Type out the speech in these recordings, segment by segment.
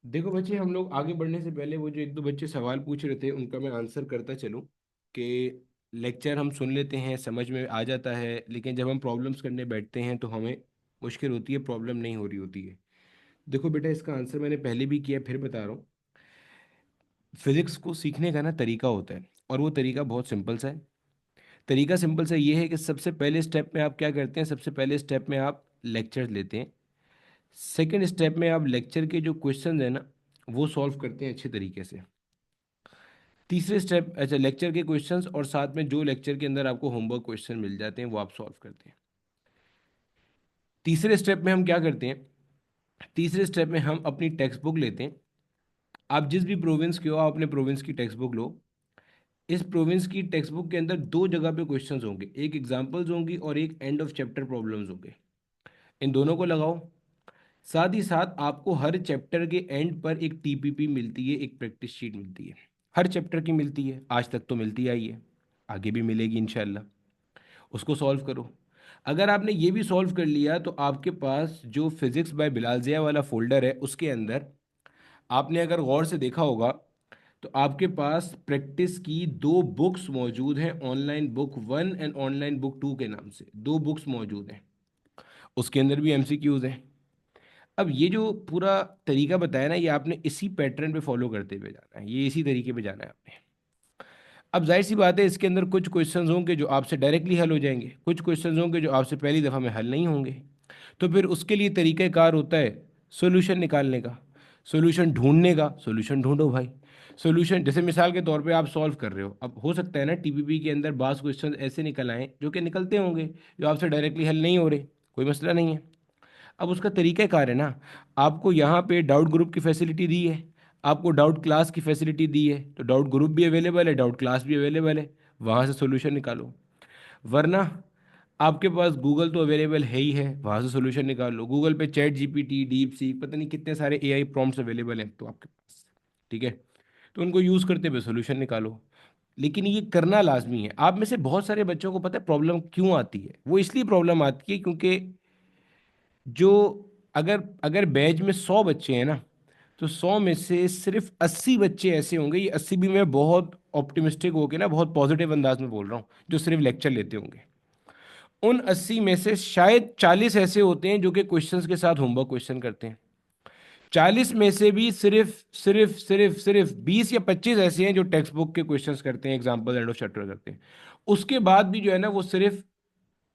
देखो बच्चे, हम लोग आगे बढ़ने से पहले वो जो एक दो बच्चे सवाल पूछ रहे थे उनका मैं आंसर करता चलूं कि लेक्चर हम सुन लेते हैं, समझ में आ जाता है, लेकिन जब हम प्रॉब्लम्स करने बैठते हैं तो हमें मुश्किल होती है, प्रॉब्लम नहीं हो रही होती है। देखो बेटा, इसका आंसर मैंने पहले भी किया, फिर बता रहा हूँ। फिजिक्स को सीखने का ना तरीका होता है, और वो तरीका बहुत सिंपल सा है। तरीका सिंपल सा ये है कि सबसे पहले स्टेप में आप क्या करते हैं, सबसे पहले स्टेप में आप लेक्चर लेते हैं। सेकेंड स्टेप में आप लेक्चर के जो क्वेश्चन है ना, वो सॉल्व करते हैं अच्छे तरीके से। तीसरे स्टेप, अच्छा, लेक्चर के क्वेश्चंस और साथ में जो लेक्चर के अंदर आपको होमवर्क क्वेश्चन मिल जाते हैं वो आप सॉल्व करते हैं। तीसरे स्टेप में हम क्या करते हैं, तीसरे स्टेप में हम अपनी टेक्स्ट बुक लेते हैं। आप जिस भी प्रोविंस के हो, आप अपने प्रोविंस की टेक्स्ट बुक लो। इस प्रोविंस की टेक्स्ट बुक के अंदर दो जगह पे क्वेश्चंस होंगे, एक एग्जांपल्स होंगी और एक एंड ऑफ चैप्टर प्रॉब्लम्स होंगे। इन दोनों को लगाओ। साथ ही साथ आपको हर चैप्टर के एंड पर एक टीपीपी मिलती है, एक प्रैक्टिस शीट मिलती है। हर चैप्टर की मिलती है, आज तक तो मिलती आई है, आगे भी मिलेगी इंशाल्लाह। उसको सॉल्व करो। अगर आपने ये भी सॉल्व कर लिया तो आपके पास जो फिजिक्स बाय बिलाल ज़िया वाला फोल्डर है उसके अंदर आपने अगर गौर से देखा होगा तो आपके पास प्रैक्टिस की दो बुक्स मौजूद हैं, online book 1 and online book 2 के नाम से दो बुक्स मौजूद हैं। उसके अंदर भी एमसीक्यूज हैं। अब ये जो पूरा तरीका बताया ना, ये आपने इसी पैटर्न पे फॉलो करते हुए जाना है, ये इसी तरीके पे जाना है आपने। अब जाहिर सी बात है, इसके अंदर कुछ क्वेश्चंस होंगे जो आपसे डायरेक्टली हल हो जाएंगे, कुछ क्वेश्चंस होंगे जो आपसे पहली दफ़ा में हल नहीं होंगे। तो फिर उसके लिए तरीक़ाकार होता है सोल्यूशन निकालने का, सोल्यूशन ढूंढने का। सोल्यूशन ढूंढो भाई। सोल्यूशन जैसे मिसाल के तौर पे आप सॉल्व कर रहे हो, अब हो सकता है ना टीपीपी के अंदर बास क्वेश्चन ऐसे निकल आए जो कि निकलते होंगे, जो आपसे डायरेक्टली हल नहीं हो रहे, कोई मसला नहीं है। अब उसका तरीक़ाकार है ना, आपको यहाँ पे डाउट ग्रुप की फैसिलिटी दी है, आपको डाउट क्लास की फैसिलिटी दी है, तो डाउट ग्रुप भी अवेलेबल है, डाउट क्लास भी अवेलेबल है, वहाँ से सोल्यूशन निकालो। वरना आपके पास गूगल तो अवेलेबल है ही है, वहाँ से सोल्यूशन निकाल लो। गूगल पे चैट जीपीटी, डीप सी, पता नहीं कितने सारे एआई प्रॉम्प्ट्स अवेलेबल हैं तो आपके पास, ठीक है। तो उनको यूज़ करते हुए सोल्यूशन निकालो। लेकिन ये करना लाजमी है। आप में से बहुत सारे बच्चों को पता है प्रॉब्लम क्यों आती है, वो इसलिए प्रॉब्लम आती है क्योंकि जो अगर अगर बैच में 100 बच्चे हैं ना, तो 100 में से सिर्फ 80 बच्चे ऐसे होंगे, ये 80 भी मैं बहुत ऑप्टिमिस्टिक होके ना, बहुत पॉजिटिव अंदाज में बोल रहा हूँ, जो सिर्फ लेक्चर लेते होंगे। उन 80 में से शायद 40 ऐसे होते हैं जो कि क्वेश्चंस के साथ होमवर्क क्वेश्चन करते हैं। 40 में से भी सिर्फ सिर्फ सिर्फ सिर्फ 20 या 25 ऐसे हैं जो टेक्स्ट बुक के क्वेश्चंस करते हैं, एग्जाम्पल एंड ऑफ चैप्टर करते हैं। उसके बाद भी जो है ना, वो सिर्फ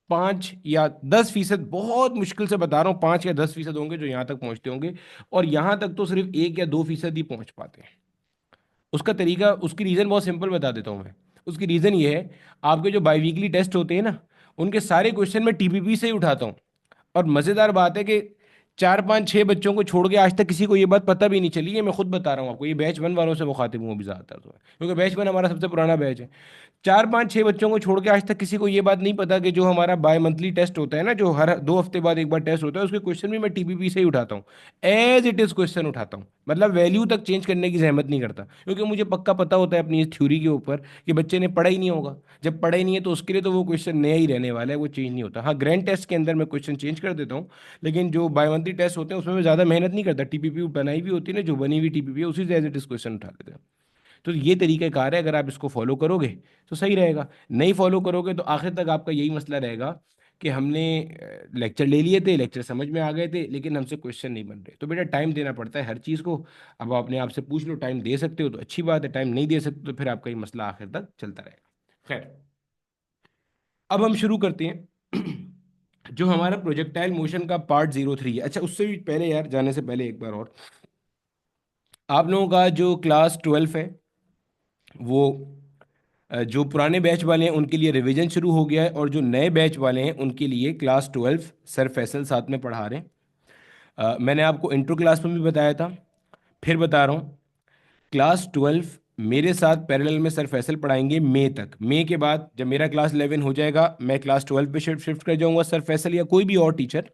5 या 10%, बहुत मुश्किल से बता रहा हूँ, 5 या 10% होंगे जो यहाँ तक पहुंचते होंगे। और यहाँ तक तो सिर्फ 1 या 2% ही पहुंच पाते हैं। उसका तरीका, उसकी रीज़न बहुत सिंपल बता देता हूँ मैं। उसकी रीज़न ये है, आपके जो बाई वीकली टेस्ट होते हैं ना, उनके सारे क्वेश्चन मैं टीपीपी से ही उठाता हूँ। और मज़ेदार बात है कि 4 5 6 बच्चों को छोड़ के आज तक किसी को ये बात पता भी नहीं चली है, मैं खुद बता रहा हूँ आपको, ये बैच 1 वालों से मुखातिब हूँ अभी ज़्यादातर तो, क्योंकि बैच 1 हमारा सबसे पुराना बैच है। 4 5 6 बच्चों को छोड़ के आज तक किसी को ये बात नहीं पता कि जो हमारा बाय मंथली टेस्ट होता है ना, जो हर 2 हफ्ते बाद एक बार टेस्ट होता है, उसके क्वेश्चन भी मैं टीपीपी से ही उठाता हूँ। एज इट इज क्वेश्चन उठाता हूँ, मतलब वैल्यू तक चेंज करने की जहमत नहीं करता, क्योंकि मुझे पक्का पता होता है अपनी इस थ्योरी के ऊपर कि बच्चे ने पढ़ा ही नहीं होगा। जब पढ़ा ही नहीं है तो उसके लिए तो वो क्वेश्चन नया ही रहने वाला है, वो चेंज नहीं होता। हाँ, ग्रैंड टेस्ट के अंदर मैं क्वेश्चन चेंज कर देता हूँ, लेकिन जो बाय मंथली टेस्ट होते हैं उसमें मैं ज़्यादा मेहनत नहीं करता। टीपीपी बनाई भी होती है ना, जो बनी हुई टीपीपी है उसी से एज इट इज क्वेश्चन उठा लेते हैं। तो ये तरीक़ाकार है, अगर आप इसको फॉलो करोगे तो सही रहेगा। नहीं फॉलो करोगे तो आखिर तक आपका यही मसला रहेगा कि हमने लेक्चर ले लिए थे, लेक्चर समझ में आ गए थे, लेकिन हमसे क्वेश्चन नहीं बन रहे। तो बेटा, टाइम देना पड़ता है हर चीज़ को। अब आप अपने आप से पूछ लो, टाइम दे सकते हो तो अच्छी बात है, टाइम नहीं दे सकते तो फिर आपका ये मसला आखिर तक चलता रहेगा। खैर, अब हम शुरू करते हैं। जो हमारा प्रोजेक्टाइल मोशन का पार्ट 03 है। अच्छा, उससे भी पहले यार, जाने से पहले एक बार और, आप लोगों का जो क्लास 12 है वो जो पुराने बैच वाले हैं उनके लिए रिवीजन शुरू हो गया है, और जो नए बैच वाले हैं उनके लिए क्लास 12 सर फैसल साथ में पढ़ा रहे हैं। मैंने आपको इंट्रो क्लास में भी बताया था, फिर बता रहा हूँ। क्लास 12 मेरे साथ पैरेलल में सर फैसल पढ़ाएंगे मई तक। मई के बाद जब मेरा क्लास 11 हो जाएगा, मैं क्लास 12 पे शिफ्ट शिफ्ट कर जाऊंगा। सर फैसल या कोई भी और टीचर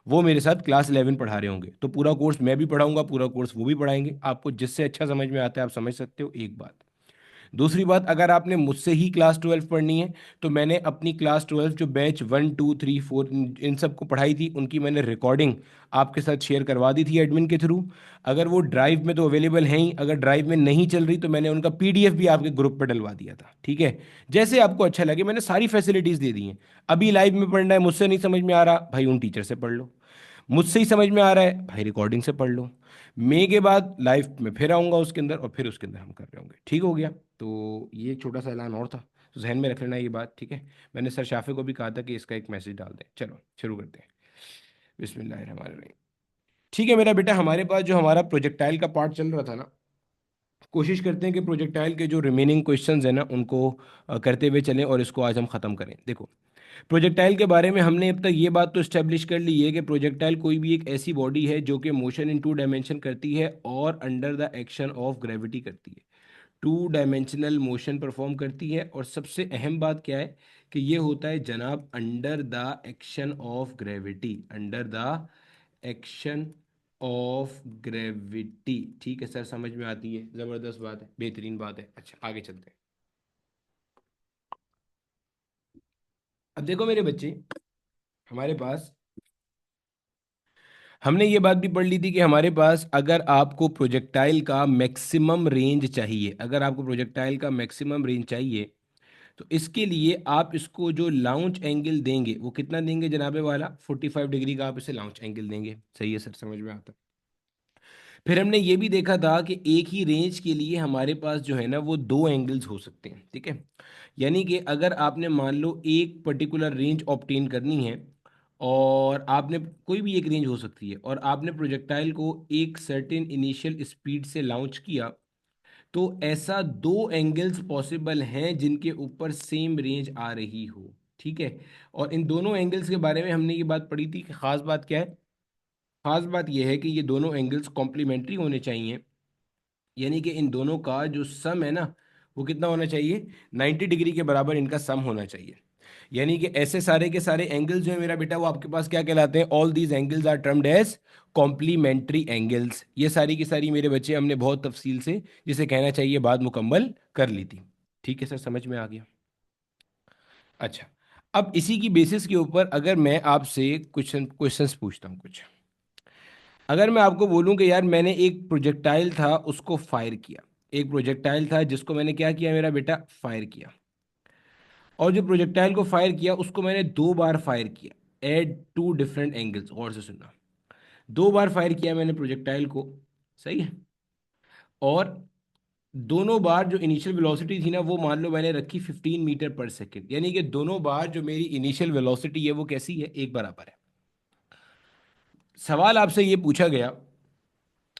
वो मेरे साथ क्लास 11 पढ़ा रहे होंगे, तो पूरा कोर्स मैं भी पढ़ाऊंगा, पूरा कोर्स वो भी पढ़ाएंगे। आपको जिससे अच्छा समझ में आता है आप समझ सकते हो। एक बात, दूसरी बात, अगर आपने मुझसे ही क्लास 12 पढ़नी है तो मैंने अपनी क्लास 12 जो बैच 1 2 3 4 इन सबको पढ़ाई थी, उनकी मैंने रिकॉर्डिंग आपके साथ शेयर करवा दी थी एडमिन के थ्रू। अगर वो ड्राइव में तो अवेलेबल है ही, अगर ड्राइव में नहीं चल रही तो मैंने उनका पीडीएफ भी आपके ग्रुप पर डलवा दिया था, ठीक है। जैसे आपको अच्छा लगे, मैंने सारी फैसिलिटीज दे दी हैं। अभी लाइव में पढ़ना है, मुझसे नहीं समझ में आ रहा भाई, उन टीचर से पढ़ लो। मुझसे ही समझ में आ रहा है भाई, रिकॉर्डिंग से पढ़ लो। मे के बाद लाइव में फिर आऊँगा उसके अंदर, और फिर उसके अंदर हम कर रहे होंगे, ठीक हो गया। तो ये एक छोटा सा ऐलान और था, तो जहन में रख लेना ये बात, ठीक है। मैंने सर शाफे को भी कहा था कि इसका एक मैसेज डाल दें। चलो शुरू करते हैं। बिस्मिल्लाहिर्रहमानिर्रहीम। ठीक है मेरा बेटा, हमारे पास जो हमारा प्रोजेक्टाइल का पार्ट चल रहा था ना, कोशिश करते हैं कि प्रोजेक्टाइल के जो रिमेनिंग क्वेश्चंस हैं ना उनको करते हुए चलें, और इसको आज हम ख़त्म करें। देखो, प्रोजेक्टाइल के बारे में हमने अब तक ये बात तो इस्टेब्लिश कर ली है कि प्रोजेक्टाइल कोई भी एक ऐसी बॉडी है जो कि मोशन इन 2 डायमेंशन करती है और under the action of gravity करती है। 2 डायमेंशनल मोशन परफॉर्म करती है, और सबसे अहम बात क्या है कि ये होता है जनाब under the action of gravity, under the action of gravity. ठीक है सर, समझ में आती है, ज़बरदस्त बात है, बेहतरीन बात है। अच्छा आगे चलते हैं। अब देखो मेरे बच्चे, हमारे पास हमने ये बात भी पढ़ ली थी कि हमारे पास अगर आपको प्रोजेक्टाइल का मैक्सिमम रेंज चाहिए, अगर आपको प्रोजेक्टाइल का मैक्सिमम रेंज चाहिए, तो इसके लिए आप इसको जो लाउंच एंगल देंगे वो कितना देंगे जनाबे वाला, 45 डिग्री का आप इसे लाउंच एंगल देंगे। सही है सर, समझ में आता है। फिर हमने ये भी देखा था कि एक ही रेंज के लिए हमारे पास जो है ना वो दो एंगल्स हो सकते हैं, ठीक है। यानी कि अगर आपने मान लो एक पर्टिकुलर रेंज ऑब्टेन करनी है, और आपने कोई भी एक रेंज हो सकती है, और आपने प्रोजेक्टाइल को एक सर्टेन इनिशियल स्पीड से लॉन्च किया, तो ऐसा दो एंगल्स पॉसिबल हैं जिनके ऊपर सेम रेंज आ रही हो, ठीक है। और इन दोनों एंगल्स के बारे में हमने ये बात पढ़ी थी कि खास बात क्या है, खास बात यह है कि ये दोनों एंगल्स कॉम्प्लीमेंट्री होने चाहिए। यानी कि इन दोनों का जो सम है ना वो कितना होना चाहिए, 90 डिग्री के बराबर इनका सम होना चाहिए। यानी कि ऐसे सारे के सारे एंगल्स जो है मेरा बेटा वो आपके पास क्या कहलाते हैं, all these angles are termed as complementary angles. ये सारी की सारी मेरे बच्चे हमने बहुत तफसील से, जिसे कहना चाहिए, बात मुकम्मल कर ली थी। ठीक है सर, समझ में आ गया। अच्छा, अब इसी की बेसिस के ऊपर अगर मैं आपसे क्वेश्चन क्वेश्चंस पूछता हूँ कुछ। अगर मैं आपको बोलूं कि यार मैंने एक प्रोजेक्टाइल था उसको फायर किया, एक प्रोजेक्टाइल था जिसको मैंने क्या किया मेरा बेटा, फायर किया, और जो प्रोजेक्टाइल को फायर किया उसको मैंने दो बार फायर किया एट टू डिफरेंट एंगल्स। गौर से सुनना, दो बार फायर किया मैंने प्रोजेक्टाइल को, सही है। और दोनों बार जो इनिशियल वेलोसिटी थी ना वो मान लो मैंने रखी 15 मीटर पर सेकेंड, यानी कि दोनों बार जो मेरी इनिशियल वेलोसिटी है वो कैसी है, एक बराबर है। सवाल आपसे ये पूछा गया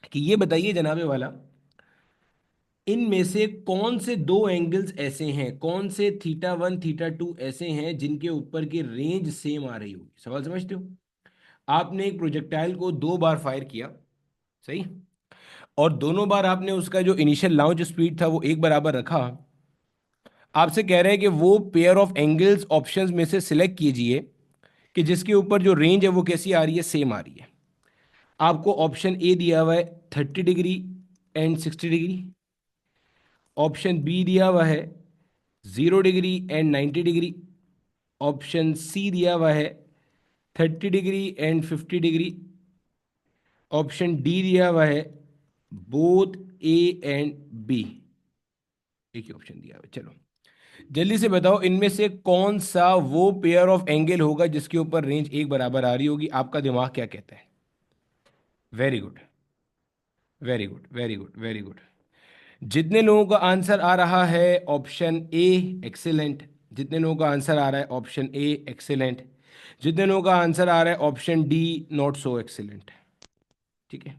कि ये बताइए जनाबे वाला, इनमें से कौन से दो एंगल्स ऐसे हैं, कौन से थीटा 1 थीटा 2 ऐसे हैं जिनके ऊपर की रेंज सेम आ रही होगी। सवाल समझते हो, आपने एक प्रोजेक्टाइल को दो बार फायर किया, सही, और दोनों बार आपने उसका जो इनिशियल लॉन्च स्पीड था वो एक बराबर रखा। आपसे कह रहे हैं कि वो पेयर ऑफ एंगल्स ऑप्शंस में से सिलेक्ट कीजिए कि जिसके ऊपर जो रेंज है वो कैसी आ रही है, सेम आ रही है। आपको ऑप्शन ए दिया हुआ है 30 degree and 60 degree, option B दिया हुआ है 0 degree and 90 degree, option C दिया हुआ है 30 degree and 50 degree, option D दिया हुआ है बोथ ए एंड बी। एक ही ऑप्शन दिया हुआ है। चलो जल्दी से बताओ, इनमें से कौन सा वो पेयर ऑफ एंगल होगा जिसके ऊपर रेंज एक बराबर आ रही होगी, आपका दिमाग क्या कहता है। Very good, very good, very good, very good. जितने लोगों का आंसर आ रहा है ऑप्शन ए, एक्सीलेंट। जितने लोगों का आंसर आ रहा है ऑप्शन ए, एक्सीलेंट। जितने लोगों का आंसर आ रहा है option D, not so excellent. ठीक है,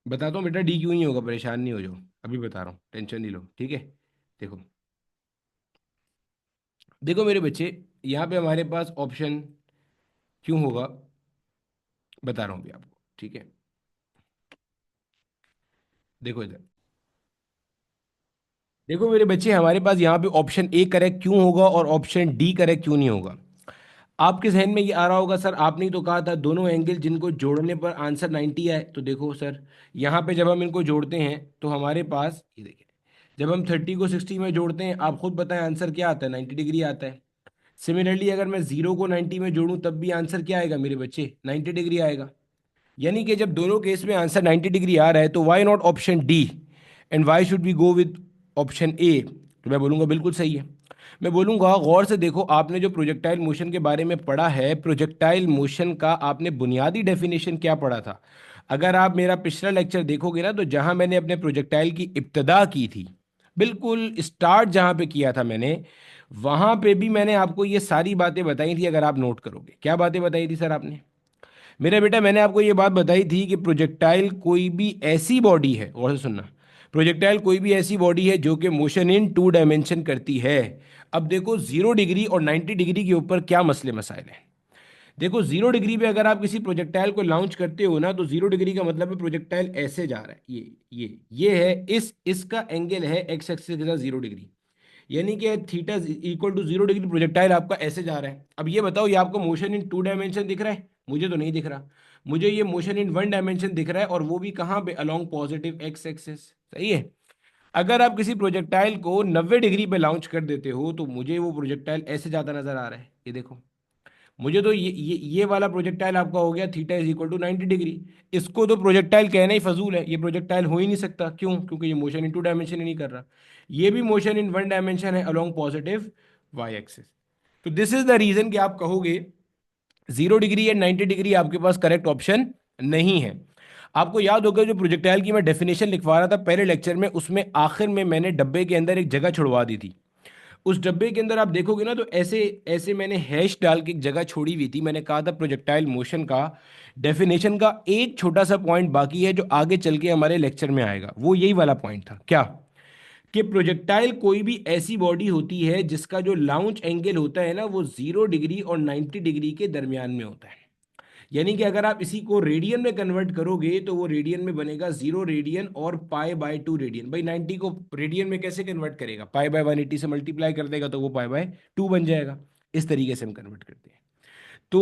बताता हूँ बेटा, डी क्यों नहीं होगा, परेशान नहीं हो जाओ, अभी बता रहा हूँ, टेंशन नहीं लो, ठीक है। देखो, देखो मेरे बच्चे, यहाँ पे हमारे पास ऑप्शन क्यों होगा, बता रहा हूँ भी आपको, ठीक है। देखो इधर, देखो मेरे बच्चे, हमारे पास यहाँ पे ऑप्शन ए करेक्ट क्यों होगा और ऑप्शन डी करेक्ट क्यों नहीं होगा। आपके जहन में ये आ रहा होगा, सर आपने ही तो कहा था दोनों एंगल जिनको जोड़ने पर आंसर 90 आए। तो देखो सर, यहाँ पे जब हम इनको जोड़ते हैं तो हमारे पास ये देखिए, जब हम 30 को 60 में जोड़ते हैं, आप खुद बताएं आंसर क्या आता है, 90 डिग्री आता है। सिमिलरली अगर मैं 0 को 90 में जोड़ूं तब भी आंसर क्या आएगा मेरे बच्चे, 90 डिग्री आएगा। यानी कि जब दोनों केस में आंसर 90 डिग्री आ रहा है तो why not option D, and why should we go with option A. तो मैं बोलूंगा बिल्कुल सही है। मैं बोलूंगा गौर से देखो, आपने जो प्रोजेक्टाइल मोशन के बारे में पढ़ा है, प्रोजेक्टाइल मोशन का आपने बुनियादी डेफिनेशन क्या पढ़ा था। अगर आप मेरा पिछला लेक्चर देखोगे ना, तो जहां मैंने अपने प्रोजेक्टाइल की इब्तदा की थी, बिल्कुल स्टार्ट जहां पे किया था मैंने, वहां पे भी मैंने आपको ये सारी बातें बताई थी। अगर आप नोट करोगे, क्या बातें बताई थी सर आपने, मेरा बेटा, मैंने आपको ये बात बताई थी कि प्रोजेक्टाइल कोई भी ऐसी बॉडी है, गौर से सुनना, प्रोजेक्टाइल कोई भी ऐसी बॉडी है जो कि मोशन इन टू डायमेंशन करती है। अब देखो 0 डिग्री और 90 डिग्री के ऊपर क्या मसले मसाइल हैं। देखो 0 डिग्री पे अगर आप किसी प्रोजेक्टाइल को लॉन्च करते हो ना, तो 0 डिग्री का मतलब है प्रोजेक्टाइल ऐसे जा रहा है, ये है, इसका एंगल है एक्स एक्सिस के साथ 0 डिग्री। यानी कि theta equal to 0 degree, projectile आपका ऐसे जा रहा है। अब ये बताओ, ये आपको मोशन इन टू डायमेंशन दिख रहा है, मुझे तो नहीं दिख रहा। मुझे ये मोशन इन वन डायमेंशन दिख रहा है, और वो भी कहाँ पे, अलोंग पॉजिटिव एक्स एक्सिस। सही है। अगर आप किसी प्रोजेक्टाइल को 90 डिग्री पे लॉन्च कर देते हो, तो मुझे वो प्रोजेक्टाइल ऐसे जाता नजर आ रहा है, ये देखो। मुझे तो ये वाला प्रोजेक्टाइल आपका हो गया theta is equal to 90 degree. इसको तो प्रोजेक्टाइल कहना ही फजूल है, ये प्रोजेक्टाइल हो ही नहीं सकता। क्यों? क्योंकि ये मोशन इन टू डायमेंशन ही नहीं कर रहा। ये भी मोशन इन वन डायमेंशन है अलोंग पॉजिटिव वाई एक्सिस। तो दिस इज द रीजन कि आप कहोगे 0 डिग्री एंड 90 डिग्री आपके पास करेक्ट ऑप्शन नहीं है। आपको याद होगा जो प्रोजेक्टाइल की मैं डेफिनेशन लिखवा रहा था पहले लेक्चर में, उसमें आखिर में मैंने डब्बे के अंदर एक जगह छुड़वा दी थी। उस डब्बे के अंदर आप देखोगे ना, तो ऐसे ऐसे मैंने हैश डाल के एक जगह छोड़ी हुई थी। मैंने कहा था प्रोजेक्टाइल मोशन का डेफिनेशन का एक छोटा सा पॉइंट बाकी है जो आगे चल के हमारे लेक्चर में आएगा। वो यही वाला पॉइंट था, क्या, कि प्रोजेक्टाइल कोई भी ऐसी बॉडी होती है जिसका जो लॉन्च एंगल होता है ना, वो 0 डिग्री और 90 डिग्री के दरमियान में होता है। यानी कि अगर आप इसी को रेडियन में कन्वर्ट करोगे तो वो रेडियन में बनेगा 0 रेडियन और पाई/2 रेडियन। भाई 90 को रेडियन में कैसे कन्वर्ट करेगा, पाई/180 से मल्टीप्लाई कर देगा तो वो पाई/2 बन जाएगा। इस तरीके से हम कन्वर्ट करते हैं। तो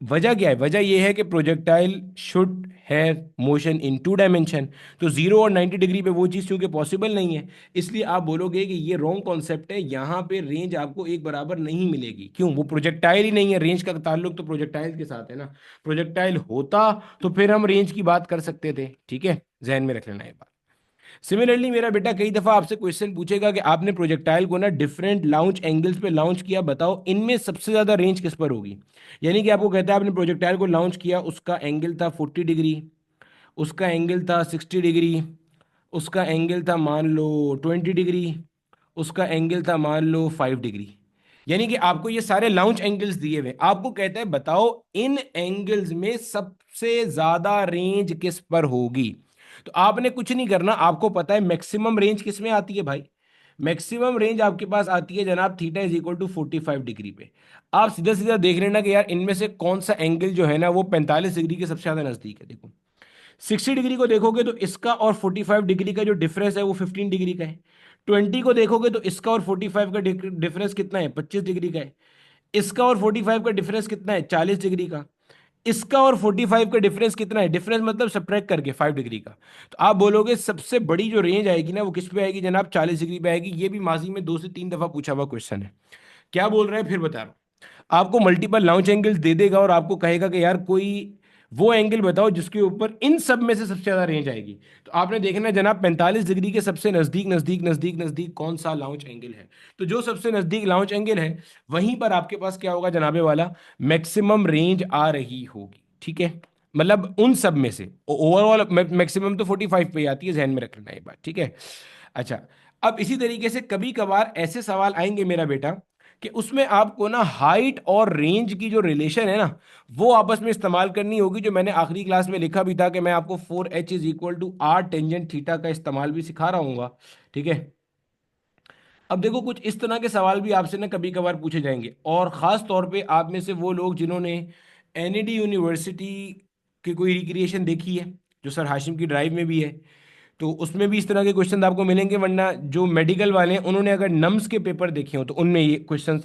वजह क्या है, वजह यह है कि projectile should have motion in two dimension. तो 0 और 90 डिग्री पे वो चीज़ क्योंकि पॉसिबल नहीं है, इसलिए आप बोलोगे कि ये रॉन्ग कॉन्सेप्ट है, यहाँ पे रेंज आपको एक बराबर नहीं मिलेगी। क्यों? वो प्रोजेक्टाइल ही नहीं है, रेंज का ताल्लुक तो प्रोजेक्टाइल के साथ है ना। प्रोजेक्टाइल होता तो फिर हम रेंज की बात कर सकते थे, ठीक है, जहन में रख लेना ये बात। सिमिलरली मेरा बेटा, कई दफा आपसे क्वेश्चन पूछेगा कि आपने प्रोजेक्टाइल को ना डिफरेंट लॉन्च एंगल्स पे लॉन्च किया, बताओ इनमें सबसे ज्यादा रेंज किस पर होगी। यानी कि आपको कहता है आपने प्रोजेक्टाइल को लॉन्च किया, उसका एंगल था 40 डिग्री, उसका एंगल था 60 डिग्री, उसका एंगल था मान लो 20 डिग्री, उसका एंगल था मान लो 5 डिग्री। यानी कि आपको ये सारे लॉन्च एंगल्स दिए हुए, आपको कहता है बताओ इन एंगल्स में सबसे ज्यादा रेंज किस पर होगी। तो आपने कुछ नहीं करना, आपको पता है मैक्सिमम रेंज किस में आती है भाई। मैक्सिमम रेंज आपके पास आती है जनाब theta is equal to 45 degree पे। आप सीधा सीधा देख लेना कि यार इनमें से कौन सा एंगल जो है ना वो 45 डिग्री के सबसे ज्यादा नजदीक है। देखो 60 डिग्री को देखोगे तो इसका और 45 डिग्री का जो डिफरेंस है वो 15 डिग्री का है। 20 को देखोगे तो इसका और 45 का डिफरेंस कितना है, 25 डिग्री का है। इसका और 45 का डिफरेंस कितना है, 40 डिग्री का। इसका और 45 का डिफरेंस कितना है, डिफरेंस मतलब सब्ट्रैक्ट करके 5 डिग्री का। तो आप बोलोगे सबसे बड़ी जो रेंज आएगी ना वो किस पे आएगी जनाब, 40 डिग्री पे आएगी। ये भी माजी में 2 से 3 दफा पूछा हुआ क्वेश्चन है। क्या बोल रहे हैं फिर बता रहा हूं। आपको मल्टीपल लॉन्च एंगल्स दे देगा और आपको कहेगा कि यार कोई वो एंगल बताओ जिसके ऊपर इन सब में से सबसे ज्यादा रेंज आएगी। तो आपने देखना है जनाब 45 डिग्री के सबसे नजदीक नजदीक नजदीक नजदीक कौन सा लॉन्च एंगल है। तो जो सबसे नजदीक लॉन्च एंगल है वहीं पर आपके पास क्या होगा जनाबे वाला, मैक्सिमम रेंज आ रही होगी, ठीक है। मतलब उन सब में से ओवरऑल मैक्सिमम तो 45 पे ही आती है, ध्यान में रख लेना ये बात, ठीक है। अच्छा, अब इसी तरीके से कभी कभार ऐसे सवाल आएंगे मेरा बेटा कि उसमें आपको ना हाइट और रेंज की जो रिलेशन है ना वो आपस में इस्तेमाल करनी होगी, जो मैंने आखिरी क्लास में लिखा भी था कि मैं आपको 4H is equal to R tangent theta का इस्तेमाल भी सिखा रहा हूँ, ठीक है। अब देखो कुछ इस तरह के सवाल भी आपसे ना कभी कभार पूछे जाएंगे, और ख़ास तौर पे आप में से वो लोग जिन्होंने एनईडी यूनिवर्सिटी की कोई रिक्रिएशन देखी है, जो सर हाशिम की ड्राइव में भी है, तो उसमें भी इस तरह के क्वेश्चन आपको मिलेंगे। वरना जो मेडिकल वाले हैं उन्होंने अगर नम्स के पेपर देखे हो तो उनमें ये क्वेश्चन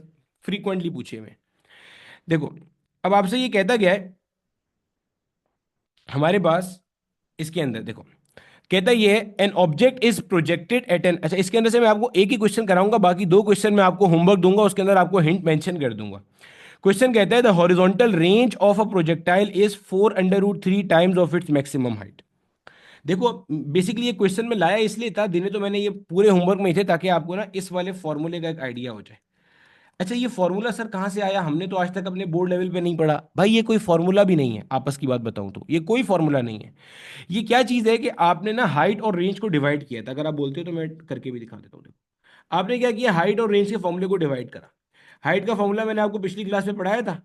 फ्रीक्वेंटली पूछे हुए हैं। देखो, अब आपसे ये कहता गया है हमारे पास, इसके अंदर देखो, कहता ये है an object is projected at an, अच्छा इसके अंदर से मैं आपको एक ही क्वेश्चन कराऊंगा, बाकी दो क्वेश्चन मैं आपको होमवर्क दूंगा, उसके अंदर आपको हिंट मेंशन कर दूंगा। क्वेश्चन कहता है the horizontal range of a projectile is 4√3 times of its maximum height. देखो बेसिकली ये क्वेश्चन में लाया इसलिए था, दिने तो मैंने ये पूरे होमवर्क में ही थे, ताकि आपको ना इस वाले फॉर्मूले का एक आइडिया हो जाए। अच्छा ये फॉर्मूला सर कहाँ से आया, हमने तो आज तक अपने बोर्ड लेवल पे नहीं पढ़ा। भाई ये कोई फॉर्मूला भी नहीं है, आपस की बात बताऊं तो ये कोई फॉर्मूला नहीं है। ये क्या चीज़ है कि आपने ना हाइट और रेंज को डिवाइड किया था, अगर आप बोलते हो तो मैं करके भी दिखा देता हूँ। देखो आपने क्या किया, हाइट और रेंज के फॉर्मूले को डिवाइड करा। हाइट का फॉर्मूला मैंने आपको पिछली क्लास में पढ़ाया था,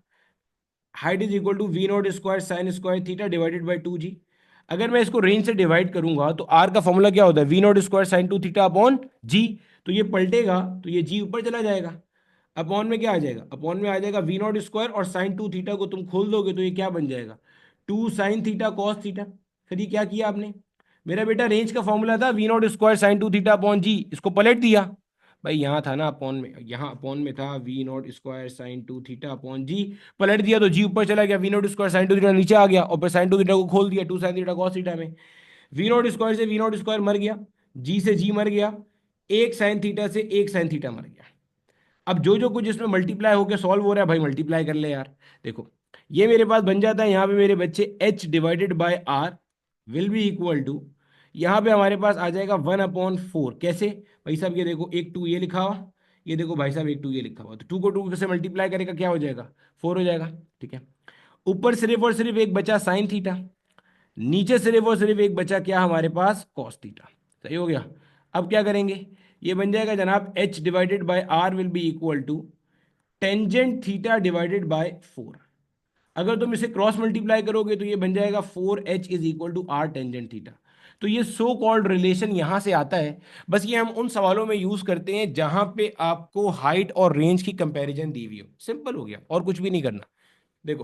height is equal to we naught square sine square theta divided by 2g। अगर मैं इसको रेंज से डिवाइड करूंगा तो आर का फॉर्मूला क्या होता है, v naught square sine 2 theta upon g. तो ये पलटेगा तो ये जी ऊपर चला जाएगा, अपॉन में क्या आ जाएगा, अपॉन में आ जाएगा वी नॉट स्क्वायर, और साइन 2 थीटा को तुम खोल दोगे तो ये क्या बन जाएगा, 2 sin थीटा कॉस थीटा। फिर ये क्या किया आपने, मेरा बेटा रेंज का फॉर्मूला था v naught square sine 2 theta upon g, इसको पलट दिया। भाई यहाँ था ना अपॉन में, यहाँ अपॉन में था v naught square sine 2 theta upon g, पलट दिया तो जी ऊपर चला गया, v naught square sine 2 theta नीचे आ गया, और फिर साइन 2 थीटा को खोल दिया, 2 sin थीटा कॉस थीटा में। वी नॉट स्क्वायर से वी नॉट स्क्वायर मर गया, जी से जी मर गया, एक साइन थीटा से एक साइन थीटा मर गया। अब जो जो कुछ इसमें मल्टीप्लाई होकर सॉल्व हो रहा है भाई मल्टीप्लाई कर ले यार। देखो ये मेरे पास बन जाता है यहाँ पे मेरे बच्चे h divided by r will be equal to, यहाँ पे हमारे पास आ जाएगा 1/4। कैसे भाई साहब, ये देखो एक टू ये लिखा हुआ, ये देखो भाई साहब एक टू ये लिखा हुआ, तो टू को टू से मल्टीप्लाई करेगा क्या हो जाएगा, 4 हो जाएगा। ठीक है, ऊपर सिर्फ और सिर्फ एक बचा साइन थीटा, नीचे सिर्फ और सिर्फ एक बचा क्या हमारे पास, कॉस थीटा। सही हो गया। अब क्या करेंगे, ये बन जाएगा जनाब h divided by r will be equal to tangent theta divided by 4। अगर तुम इसे क्रॉस मल्टीप्लाई करोगे तो ये बन जाएगा 4h is equal to r tangent theta. तो ये सो कॉल्ड रिलेशन यहां से आता है। बस ये हम उन सवालों में यूज करते हैं जहां पे आपको हाइट और रेंज की कंपैरिजन दी हुई हो, सिंपल हो गया और कुछ भी नहीं करना। देखो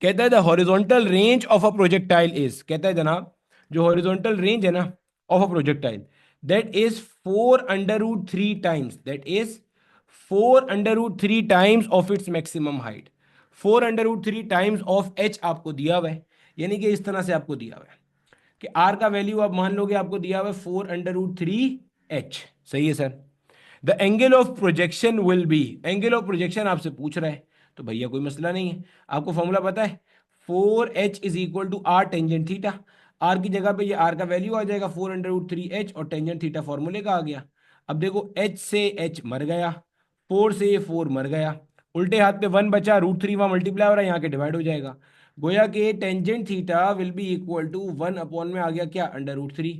कहता है the horizontal range of a projectile is, कहता है जनाब जो हॉरिजॉन्टल रेंज है ना of a projectile, that is 4√3 times, that is 4√3 times of its maximum height. 4√3 times of H आपको दिया हुआ है, यानी कि इस तरह से आपको दिया हुआ है कि आर का वैल्यू आप मान लोगे आपको दिया हुआ है 4√3 एच। सही है sir. The angle of projection will be, angle of projection आपसे पूछ रहा है तो भैया कोई मसला नहीं है, आपको फॉर्मूला पता है 4h is equal to R tangent theta. R की जगह पे ये आर का वैल्यू आ जाएगा 4√3 एच, और टेंजेंट थीटा फॉर्मूले का आ गया। अब देखो एच से एच मर गया, 4 से ये 4 मर गया, उल्टे हाथ पे 1 बचा, √3 वहां मल्टीप्लाई हो रहा है यहाँ के डिवाइड हो जाएगा। गोया के tangent theta will be equal to 1 upon में आ गया क्या, √3।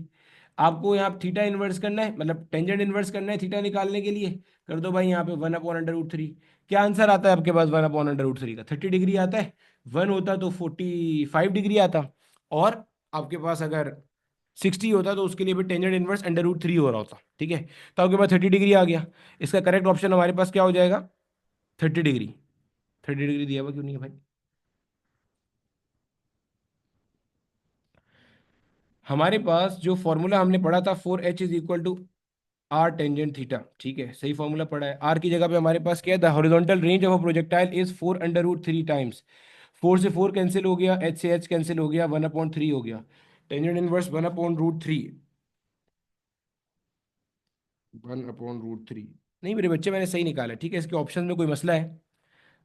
आपको यहाँ थीटा इन्वर्स करना है, मतलब टेंजेंट इन्वर्स करना है थीटा निकालने के लिए, कर दो भाई यहाँ पे 1/√3। क्या आंसर आता है आपके पास 1/√3 का, 30 डिग्री आता है। 1 होता तो 45 डिग्री आता, और आपके पास अगर 60 होता तो उसके लिए भी टेंजेंट इनवर्स √3 हो रहा होता। ठीक है, तो आपके पास 30 डिग्री आ गया। इसका करेक्ट ऑप्शन हमारे पास क्या हो जाएगा, 30 डिग्री। 30 डिग्री दिया हुआ क्यों नहीं है भाई, हमारे पास जो फॉर्मूला हमने पढ़ा था 4h is equal to R tangent theta, ठीक है सही फॉर्मूला पड़ा है। आर की जगह पे हमारे पास क्या है, the horizontal range of a projectile is 4√3 times, 4 से 4 कैंसिल हो गया, एच से एच कैंसिल हो गया, 1/3 हो गया, टेंजेंट इनवर्स 1/√3, 1/√3। नहीं मेरे बच्चे मैंने सही निकाला, ठीक है, इसके ऑप्शन में कोई मसला है,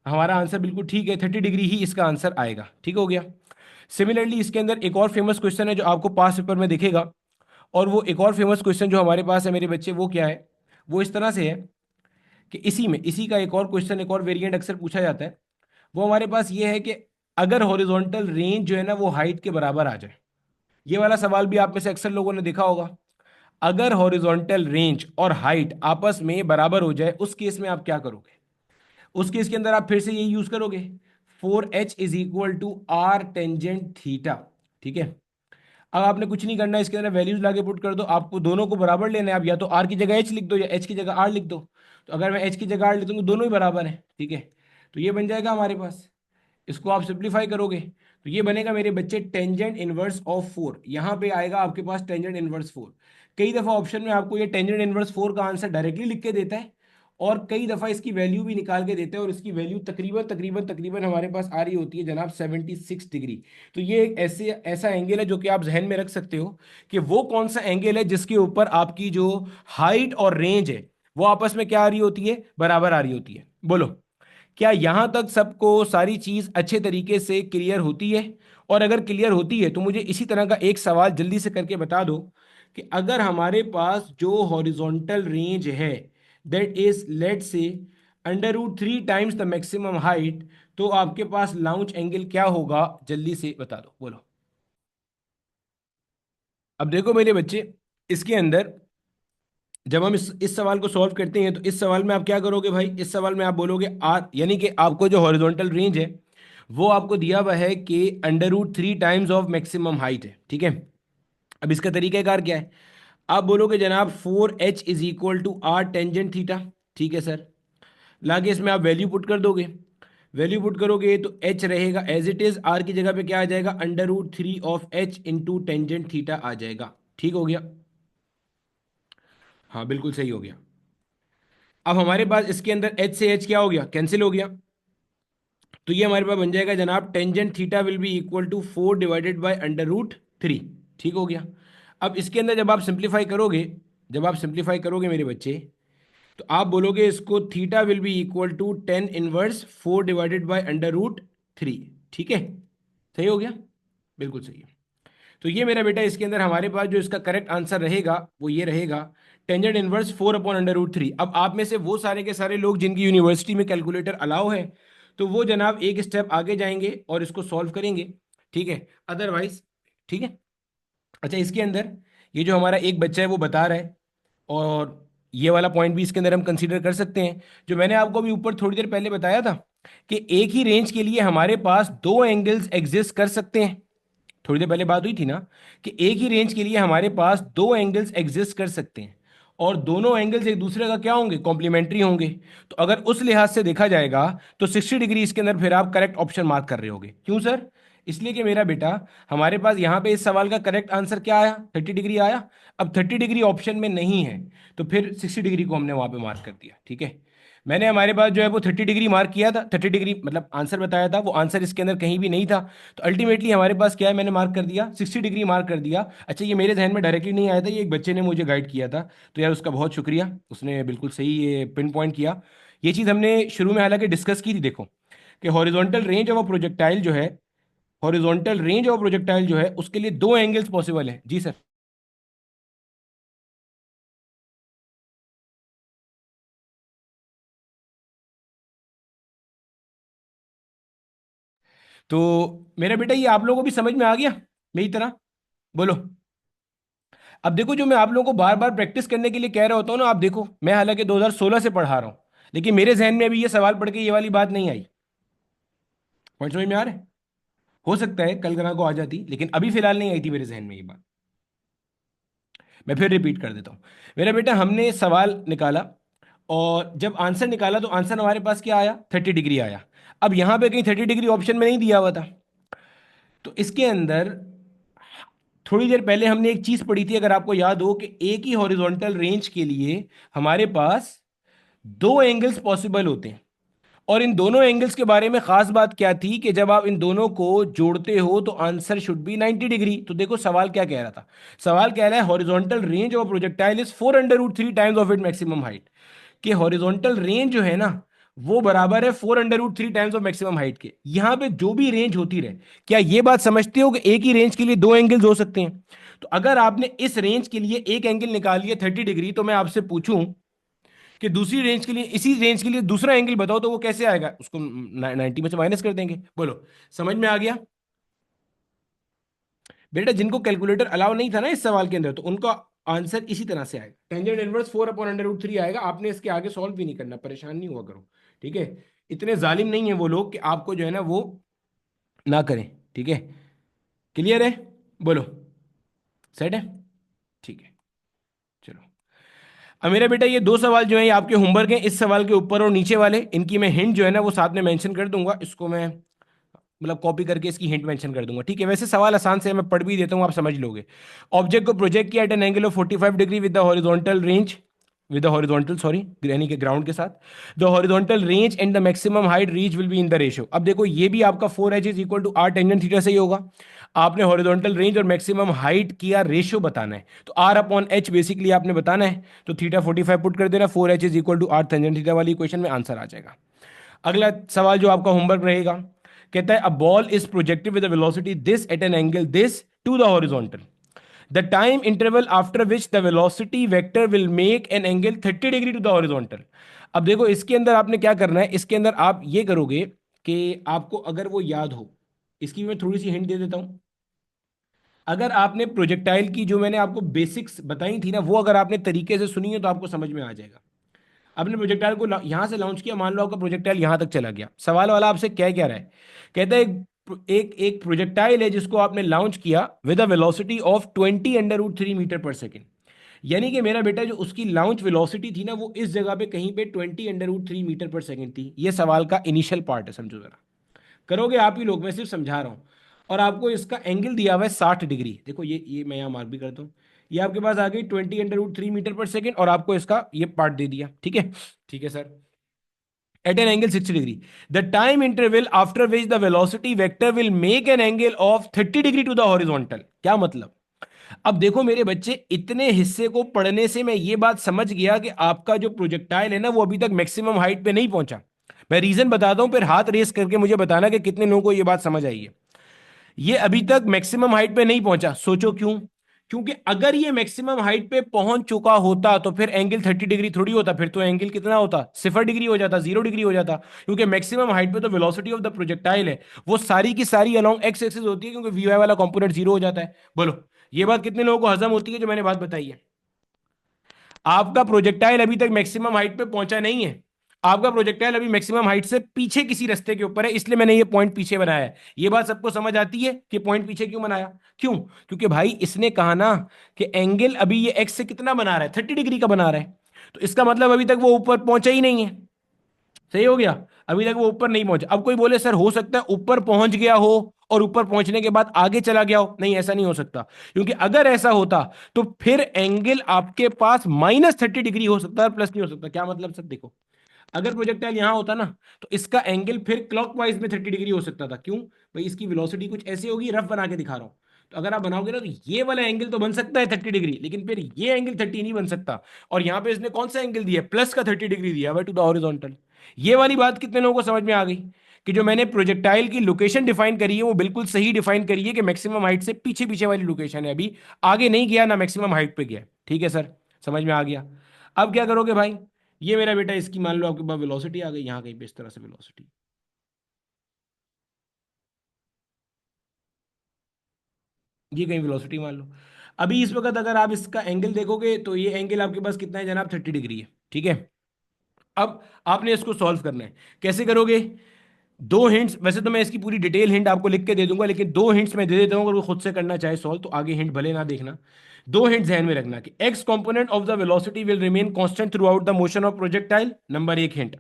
हमारा आंसर बिल्कुल ठीक है, 30 डिग्री ही इसका आंसर आएगा। ठीक हो गया। सिमिलरली इसके अंदर एक और फेमस क्वेश्चन है जो आपको पास पेपर में दिखेगा, और वो एक और फेमस क्वेश्चन जो हमारे पास है मेरे बच्चे, वो क्या है, वो इस तरह से है कि इसी का एक और क्वेश्चन, एक और वेरिएंट अक्सर पूछा जाता है। वो हमारे पास ये है कि अगर हॉरिजॉन्टल रेंज जो है ना वो हाइट के बराबर आ जाए, ये वाला सवाल भी आप में से अक्सर लोगों ने देखा होगा। अगर हॉरिजॉन्टल रेंज और हाइट आपस में बराबर हो जाए उस केस में आप क्या करोगे, उस केस के अंदर आप फिर से यही यूज करोगे 4h is equal to R tangent theta. ठीक है, अब आपने कुछ नहीं करना है, इसके अंदर वैल्यूज लाके पुट कर दो, आपको दोनों को बराबर लेना है। आप या तो आर की जगह एच लिख दो या एच की जगह आर लिख दो। तो अगर मैं एच की जगह आर लिख दूंगा, दोनों ही बराबर है, ठीक है। तो ये बन जाएगा हमारे पास। इसको आप सिंप्लीफाई करोगे तो ये बनेगा मेरे बच्चे टेंजेंट इनवर्स ऑफ 4। यहाँ पे आएगा आपके पास टेंजेंट इनवर्स 4। कई दफा ऑप्शन में आपको ये टेंजेंट इनवर्स 4 का आंसर डायरेक्टली लिख के देता है, और कई दफा इसकी वैल्यू भी निकाल के देते हैं, और इसकी वैल्यू तकरीबन तकरीबन तकरीबन हमारे पास आ रही होती है जनाब 76 डिग्री। तो ये एक ऐसे ऐसा एंगल है जो कि आप जहन में रख सकते हो कि वो कौन सा एंगल है जिसके ऊपर आपकी जो हाइट और रेंज है वो आपस में क्या आ रही होती है, बराबर आ रही होती है। बोलो, क्या यहां तक सबको सारी चीज अच्छे तरीके से क्लियर होती है? और अगर क्लियर होती है तो मुझे इसी तरह का एक सवाल जल्दी से करके बता दो कि अगर हमारे पास जो हॉरिजॉन्टल रेंज है दैट इज लेट से √3 टाइम्स द मैक्सिमम हाइट, तो आपके पास लाउंज एंगल क्या होगा? जल्दी से बता दो, बोलो। अब देखो मेरे बच्चे, इसके अंदर जब हम इस सवाल को सॉल्व करते हैं तो इस सवाल में आप क्या करोगे भाई? इस सवाल में आप बोलोगे आर, यानी कि आपको जो हॉरिजॉन्टल रेंज है वो आपको दिया हुआ है कि √3 टाइम्स ऑफ मैक्सिमम हाइट है, ठीक है। अब इसका तरीकाकार क्या है? आप बोलोगे जनाब 4h = R टेंजेंट थीटा, ठीक है सर। लागे इसमें आप वैल्यू पुट कर दोगे। वैल्यू पुट करोगे तो h रहेगा एज इट इज, आर की जगह पे क्या आ जाएगा? √3 इंटू टेंजेंट थीटा आ जाएगा। ठीक हो गया? हाँ बिल्कुल सही हो गया। अब हमारे पास इसके अंदर h से h क्या हो गया? कैंसिल हो गया। तो ये हमारे पास बन जाएगा जनाब tangent theta will be equal to 4/√3। ठीक हो गया। अब इसके अंदर जब आप सिंप्लीफाई करोगे मेरे बच्चे, तो आप बोलोगे इसको theta will be equal to 10 inverse 4/√3। ठीक है, सही हो गया, बिल्कुल सही है। तो ये मेरा बेटा इसके अंदर हमारे पास जो इसका करेक्ट आंसर रहेगा वो ये रहेगा, टेंजेंट इनवर्स 4/√3। अब आप में से वो सारे के सारे लोग जिनकी यूनिवर्सिटी में कैलकुलेटर अलाउ है, तो वो जनाब एक स्टेप आगे जाएंगे और इसको सॉल्व करेंगे, ठीक है। अदरवाइज, ठीक है। अच्छा, इसके अंदर ये जो हमारा एक बच्चा है वो बता रहा है, और ये वाला पॉइंट भी इसके अंदर हम कंसीडर कर सकते हैं, जो मैंने आपको अभी ऊपर थोड़ी देर पहले बताया था कि एक ही रेंज के लिए हमारे पास दो एंगल्स एग्जिस्ट कर सकते हैं। थोड़ी देर पहले बात हुई थी ना कि एक ही रेंज के लिए हमारे पास दो एंगल्स एग्जिस्ट कर सकते हैं, और दोनों एंगल्स एक दूसरे का क्या होंगे? कॉम्प्लीमेंट्री होंगे। तो अगर उस लिहाज से देखा जाएगा तो 60 डिग्री इसके अंदर फिर आप करेक्ट ऑप्शन मार्क कर रहे होगे। क्यों सर? इसलिए कि मेरा बेटा, हमारे पास यहां पे इस सवाल का करेक्ट आंसर क्या आया? 30 डिग्री आया। अब 30 डिग्री ऑप्शन में नहीं है, तो फिर 60 डिग्री को हमने वहां पे मार्क कर दिया, ठीक है। मैंने हमारे पास जो है वो 30 डिग्री मार्क किया था, 30 डिग्री मतलब आंसर बताया था, वो आंसर इसके अंदर कहीं भी नहीं था। तो अल्टीमेटली हमारे पास क्या है, मैंने मार्क कर दिया 60 डिग्री मार्क कर दिया। अच्छा, ये मेरे जहन में डायरेक्टली नहीं आया था, ये एक बच्चे ने मुझे गाइड किया था, तो यार उसका बहुत शुक्रिया, उसने बिल्कुल सही ये पिन पॉइंट किया। ये चीज़ हमने शुरू में हालांकि डिस्कस की थी, देखो कि हॉरिजॉन्टल रेंज ऑफ प्रोजेक्टाइल जो है उसके लिए दो एंगल्स पॉसिबल है। जी सर। तो मेरा बेटा ये आप लोगों को भी समझ में आ गया मेरी तरह? बोलो। अब देखो, जो मैं आप लोगों को बार बार प्रैक्टिस करने के लिए कह रहा होता हूँ ना, आप देखो मैं हालांकि 2016 से पढ़ा रहा हूँ, लेकिन मेरे जहन में अभी ये सवाल पढ़ के ये वाली बात नहीं आई। पॉइंट समझ में आ रहा है? हो सकता है कल ग्रह को आ जाती, लेकिन अभी फिलहाल नहीं आई थी मेरे जहन में ये बात। मैं फिर रिपीट कर देता हूँ। मेरा बेटा, हमने सवाल निकाला, और जब आंसर निकाला तो आंसर हमारे पास क्या आया? 30 डिग्री आया। अब यहां पे कहीं 30 डिग्री ऑप्शन में नहीं दिया हुआ था, तो इसके अंदर थोड़ी देर पहले हमने एक चीज पढ़ी थी, अगर आपको याद हो, कि एक ही हॉरिजॉन्टल रेंज के लिए हमारे पास दो एंगल्स पॉसिबल होते हैं। और इन दोनों एंगल्स के बारे में खास बात क्या थी कि जब आप इन दोनों को जोड़ते हो तो आंसर शुड बी 90 डिग्री। तो देखो सवाल क्या कह रहा था, सवाल कह रहा है horizontal range of projectile is 4√3 times of it maximum height. कि हॉरिजॉन्टल रेंज जो है ना, वो बराबर है 4√3 टाइम्स ऑफ मैक्सिमम हाइट के। यहां पे जो भी रेंज होती रहे, क्या ये बात समझते हो कि एक ही रेंज के लिए दो एंगल्स हो सकते हैं? तो अगर आपने इस रेंज के लिए एक एंगल निकाल लिया 30 डिग्री, तो मैं आपसे पूछूं कि दूसरी रेंज के लिए, इसी रेंज के लिए दूसरा एंगल बताओ, तो वो कैसे आएगा? उसको 90 में से माइनस कर देंगे। बोलो, समझ में आ गया? बेटा, जिनको कैलकुलेटर अलाउ नहीं था ना इस सवाल के अंदर, तो उनका आंसर इसी तरह से आएगा, टेंजेंट इनवर्स 4/√3 आएगा। आपने इसके आगे सॉल्व भी नहीं करना, परेशान नहीं हुआ करो, ठीक है। इतने जालिम नहीं है वो लोग कि आपको जो है ना वो ना करें, ठीक है। क्लियर है? बोलो। सेट है? ठीक है, चलो। अब मेरा बेटा ये दो सवाल जो है ये आपके होमवर्क हैं, इस सवाल के ऊपर और नीचे वाले, इनकी मैं हिंट जो है ना वो साथ में मेंशन कर दूंगा, इसको मैं मतलब कॉपी करके इसकी हिंट मेंशन कर दूंगा, ठीक है? वैसे सवाल आसान से है, मैं पढ़ भी देता हूँ, आप समझ लोगे। ऑब्जेक्ट को प्रोजेक्ट किया at an angle of 45 degree with the horizontal range, with the horizontal sorry, यानी कि ग्राउंड के साथ, the horizontal range and the maximum height reach will be in the ratio. अब देखो ये भी आपका 4h is equal to R tangent theta से ही होगा। आपने हॉरिजॉन्टल रेंज और मैक्सिमम हाइट किया रेशियो बताना है, तो आर अपॉन एच बेसिकली आपने बताना है, तो थीटा 45 पुट कर देना, 4h is equal to R tangent theta वाली क्वेश्चन में आंसर आ जाएगा। अगला सवाल जो आपका होमवर्क रहेगा, कहता है a ball is projected with velocity this at an angle this to the horizontal, the time interval after which the velocity vector will make an angle 30 degree to the horizontal. अब देखो इसके अंदर आपने क्या करना है, इसके अंदर आप ये करोगे कि आपको अगर वो याद हो, इसकी मैं थोड़ी सी हिंट दे देता हूं। अगर आपने प्रोजेक्टाइल की जो मैंने आपको बेसिक्स बताई थी ना, वो अगर आपने तरीके से सुनी है तो आपको समझ में आ जाएगा। आपने प्रोजेक्टाइल को यहां से लॉन्च किया, मान लो आपका प्रोजेक्टाइल यहां तक चला गया, सवाल वाला आपसे क्या कह रहा है, कहता है एक एक प्रोजेक्टाइल है जिसको आपने लॉन्च किया with a velocity of 20√3 metre पर सेकेंड। यानी कि मेरा बेटा जो उसकी लॉन्च वेलोसिटी थी ना वो इस जगह पे कहीं पे 20√3 मीटर पर सेकेंड थी। ये सवाल का इनिशियल पार्ट है, समझो जरा। करोगे आप ही लोग, मैं सिर्फ समझा रहा हूं। और आपको इसका एंगल दिया हुआ है 60 डिग्री, देखो ये मैं यहां मार्क भी करता हूं। ये आपके पास आ गई 20√3 मीटर पर सेकेंड, और आपको इसका ये पार्ट दे दिया, ठीक है? ठीक है sir. At an angle 60 degree, the time interval after which the velocity vector will make an angle of 30 degree to the horizontal. क्या मतलब? अब देखो मेरे बच्चे, इतने हिस्से को पढ़ने से मैं ये बात समझ गया कि आपका जो प्रोजेक्टाइल है ना वो अभी तक मैक्सिमम हाइट पे नहीं पहुंचा। मैं रीजन बताता हूं, फिर हाथ रेस करके मुझे बताना कि कितने लोगों को ये बात समझ आई है। ये अभी तक मैक्सिमम हाइट पे नहीं पहुंचा, सोचो क्यों? क्योंकि अगर ये मैक्सिमम हाइट पे पहुंच चुका होता तो फिर एंगल 30 डिग्री थोड़ी होता, फिर तो एंगल कितना होता, 0 डिग्री हो जाता, 0 डिग्री हो जाता। क्योंकि मैक्सिमम हाइट पे तो वेलोसिटी ऑफ द प्रोजेक्टाइल है वो सारी की सारी अलोंग एक्स एक्सिस होती है, क्योंकि वी वाई वाला कंपोनेंट 0 हो जाता है। बोलो ये बात कितने लोगों को हजम होती है जो मैंने बात बताई है? आपका प्रोजेक्टाइल अभी तक मैक्सिमम हाइट पे पहुंचा नहीं है। आपका प्रोजेक्टाइल अभी मैक्सिमम हाइट से पीछे किसी रास्ते के ऊपर है, इसलिए मैंने ये पॉइंट पीछे बनाया है। ये बात सबको समझ आती है कि पॉइंट पीछे क्यों बनाया? क्यों? क्योंकि भाई इसने कहा ना कि एंगल अभी ये एक्स से कितना बना रहा है, 30 डिग्री का बना रहा है, तो इसका मतलब अभी तक वो ऊपर पहुंचा ही नहीं है। सही हो गया? अभी तक वो ऊपर नहीं पहुंचा। अब कोई बोले सर हो सकता है ऊपर पहुंच गया हो और ऊपर पहुंचने के बाद आगे चला गया हो। नहीं, ऐसा नहीं हो सकता, क्योंकि अगर ऐसा होता तो फिर एंगल आपके पास -30 डिग्री हो सकता है, प्लस नहीं हो सकता। क्या मतलब सर? देखो, अगर प्रोजेक्टाइल यहां होता ना तो इसका एंगल फिर क्लॉकवाइज में 30 डिग्री हो सकता था। क्यों? भाई इसकी वेलोसिटी कुछ ऐसी होगी, रफ बना के दिखा रहा हूं। तो अगर आप बनाओगे ना तो ये वाला एंगल तो बन सकता है 30 डिग्री, लेकिन फिर ये एंगल 30 नहीं बन सकता। और यहां पे इसने कौन सा एंगल दिया? प्लस का 30 डिग्री दिया है टू द हॉरिजॉन्टल। ये वाली बात कितने लोगों को समझ में आ गई कि जो मैंने प्रोजेक्टाइल की लोकेशन डिफाइन करी है वो बिल्कुल सही डिफाइन करी है कि मैक्सिमम हाइट से पीछे पीछे वाली लोकेशन है, अभी आगे नहीं गया ना मैक्सिमम हाइट पे गया। ठीक है सर, समझ में आ गया? अब क्या करोगे भाई? ये मेरा बेटा इसकी मान लो आपके पास वेलोसिटी आ गई, यहाँ कहीं पे इस तरह से वेलोसिटी, ये कहीं वेलोसिटी मान लो। अभी इस वक्त अगर आप इसका एंगल देखोगे तो ये एंगल आपके पास कितना है जनाब? 30 डिग्री है, ठीक है? अब आपने इसको सॉल्व करना है। कैसे करोगे? दो हिंट्स, वैसे तो मैं इसकी पूरी डिटेल हिंट आपको लिख के दे दूंगा, लेकिन दो हिंट्स मैं दे देता हूं, अगर वो खुद से करना चाहे सॉल्व तो आगे हिंट भले ना देखना। दो हिंट ध्यान में रखना कि x component of the velocity will remain constant through out the motion of projectile, number एक हिंट।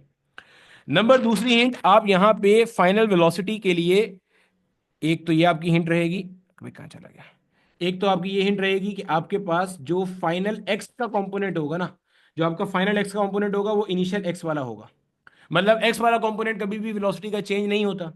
नंबर दूसरी हिंट, आप यहां पे फाइनल वेलोसिटी के लिए, एक तो ये आपकी हिंट रहेगी, अबे कहाँ चला गया, एक तो आपकी ये हिंट रहेगी कि आपके पास जो फाइनल एक्स का कंपोनेंट होगा ना, जो आपका फाइनल एक्स का कंपोनेंट होगा वो इनिशियल एक्स वाला होगा। मतलब एक्स वाला कंपोनेंट कभी भी वेलोसिटी का चेंज नहीं होता।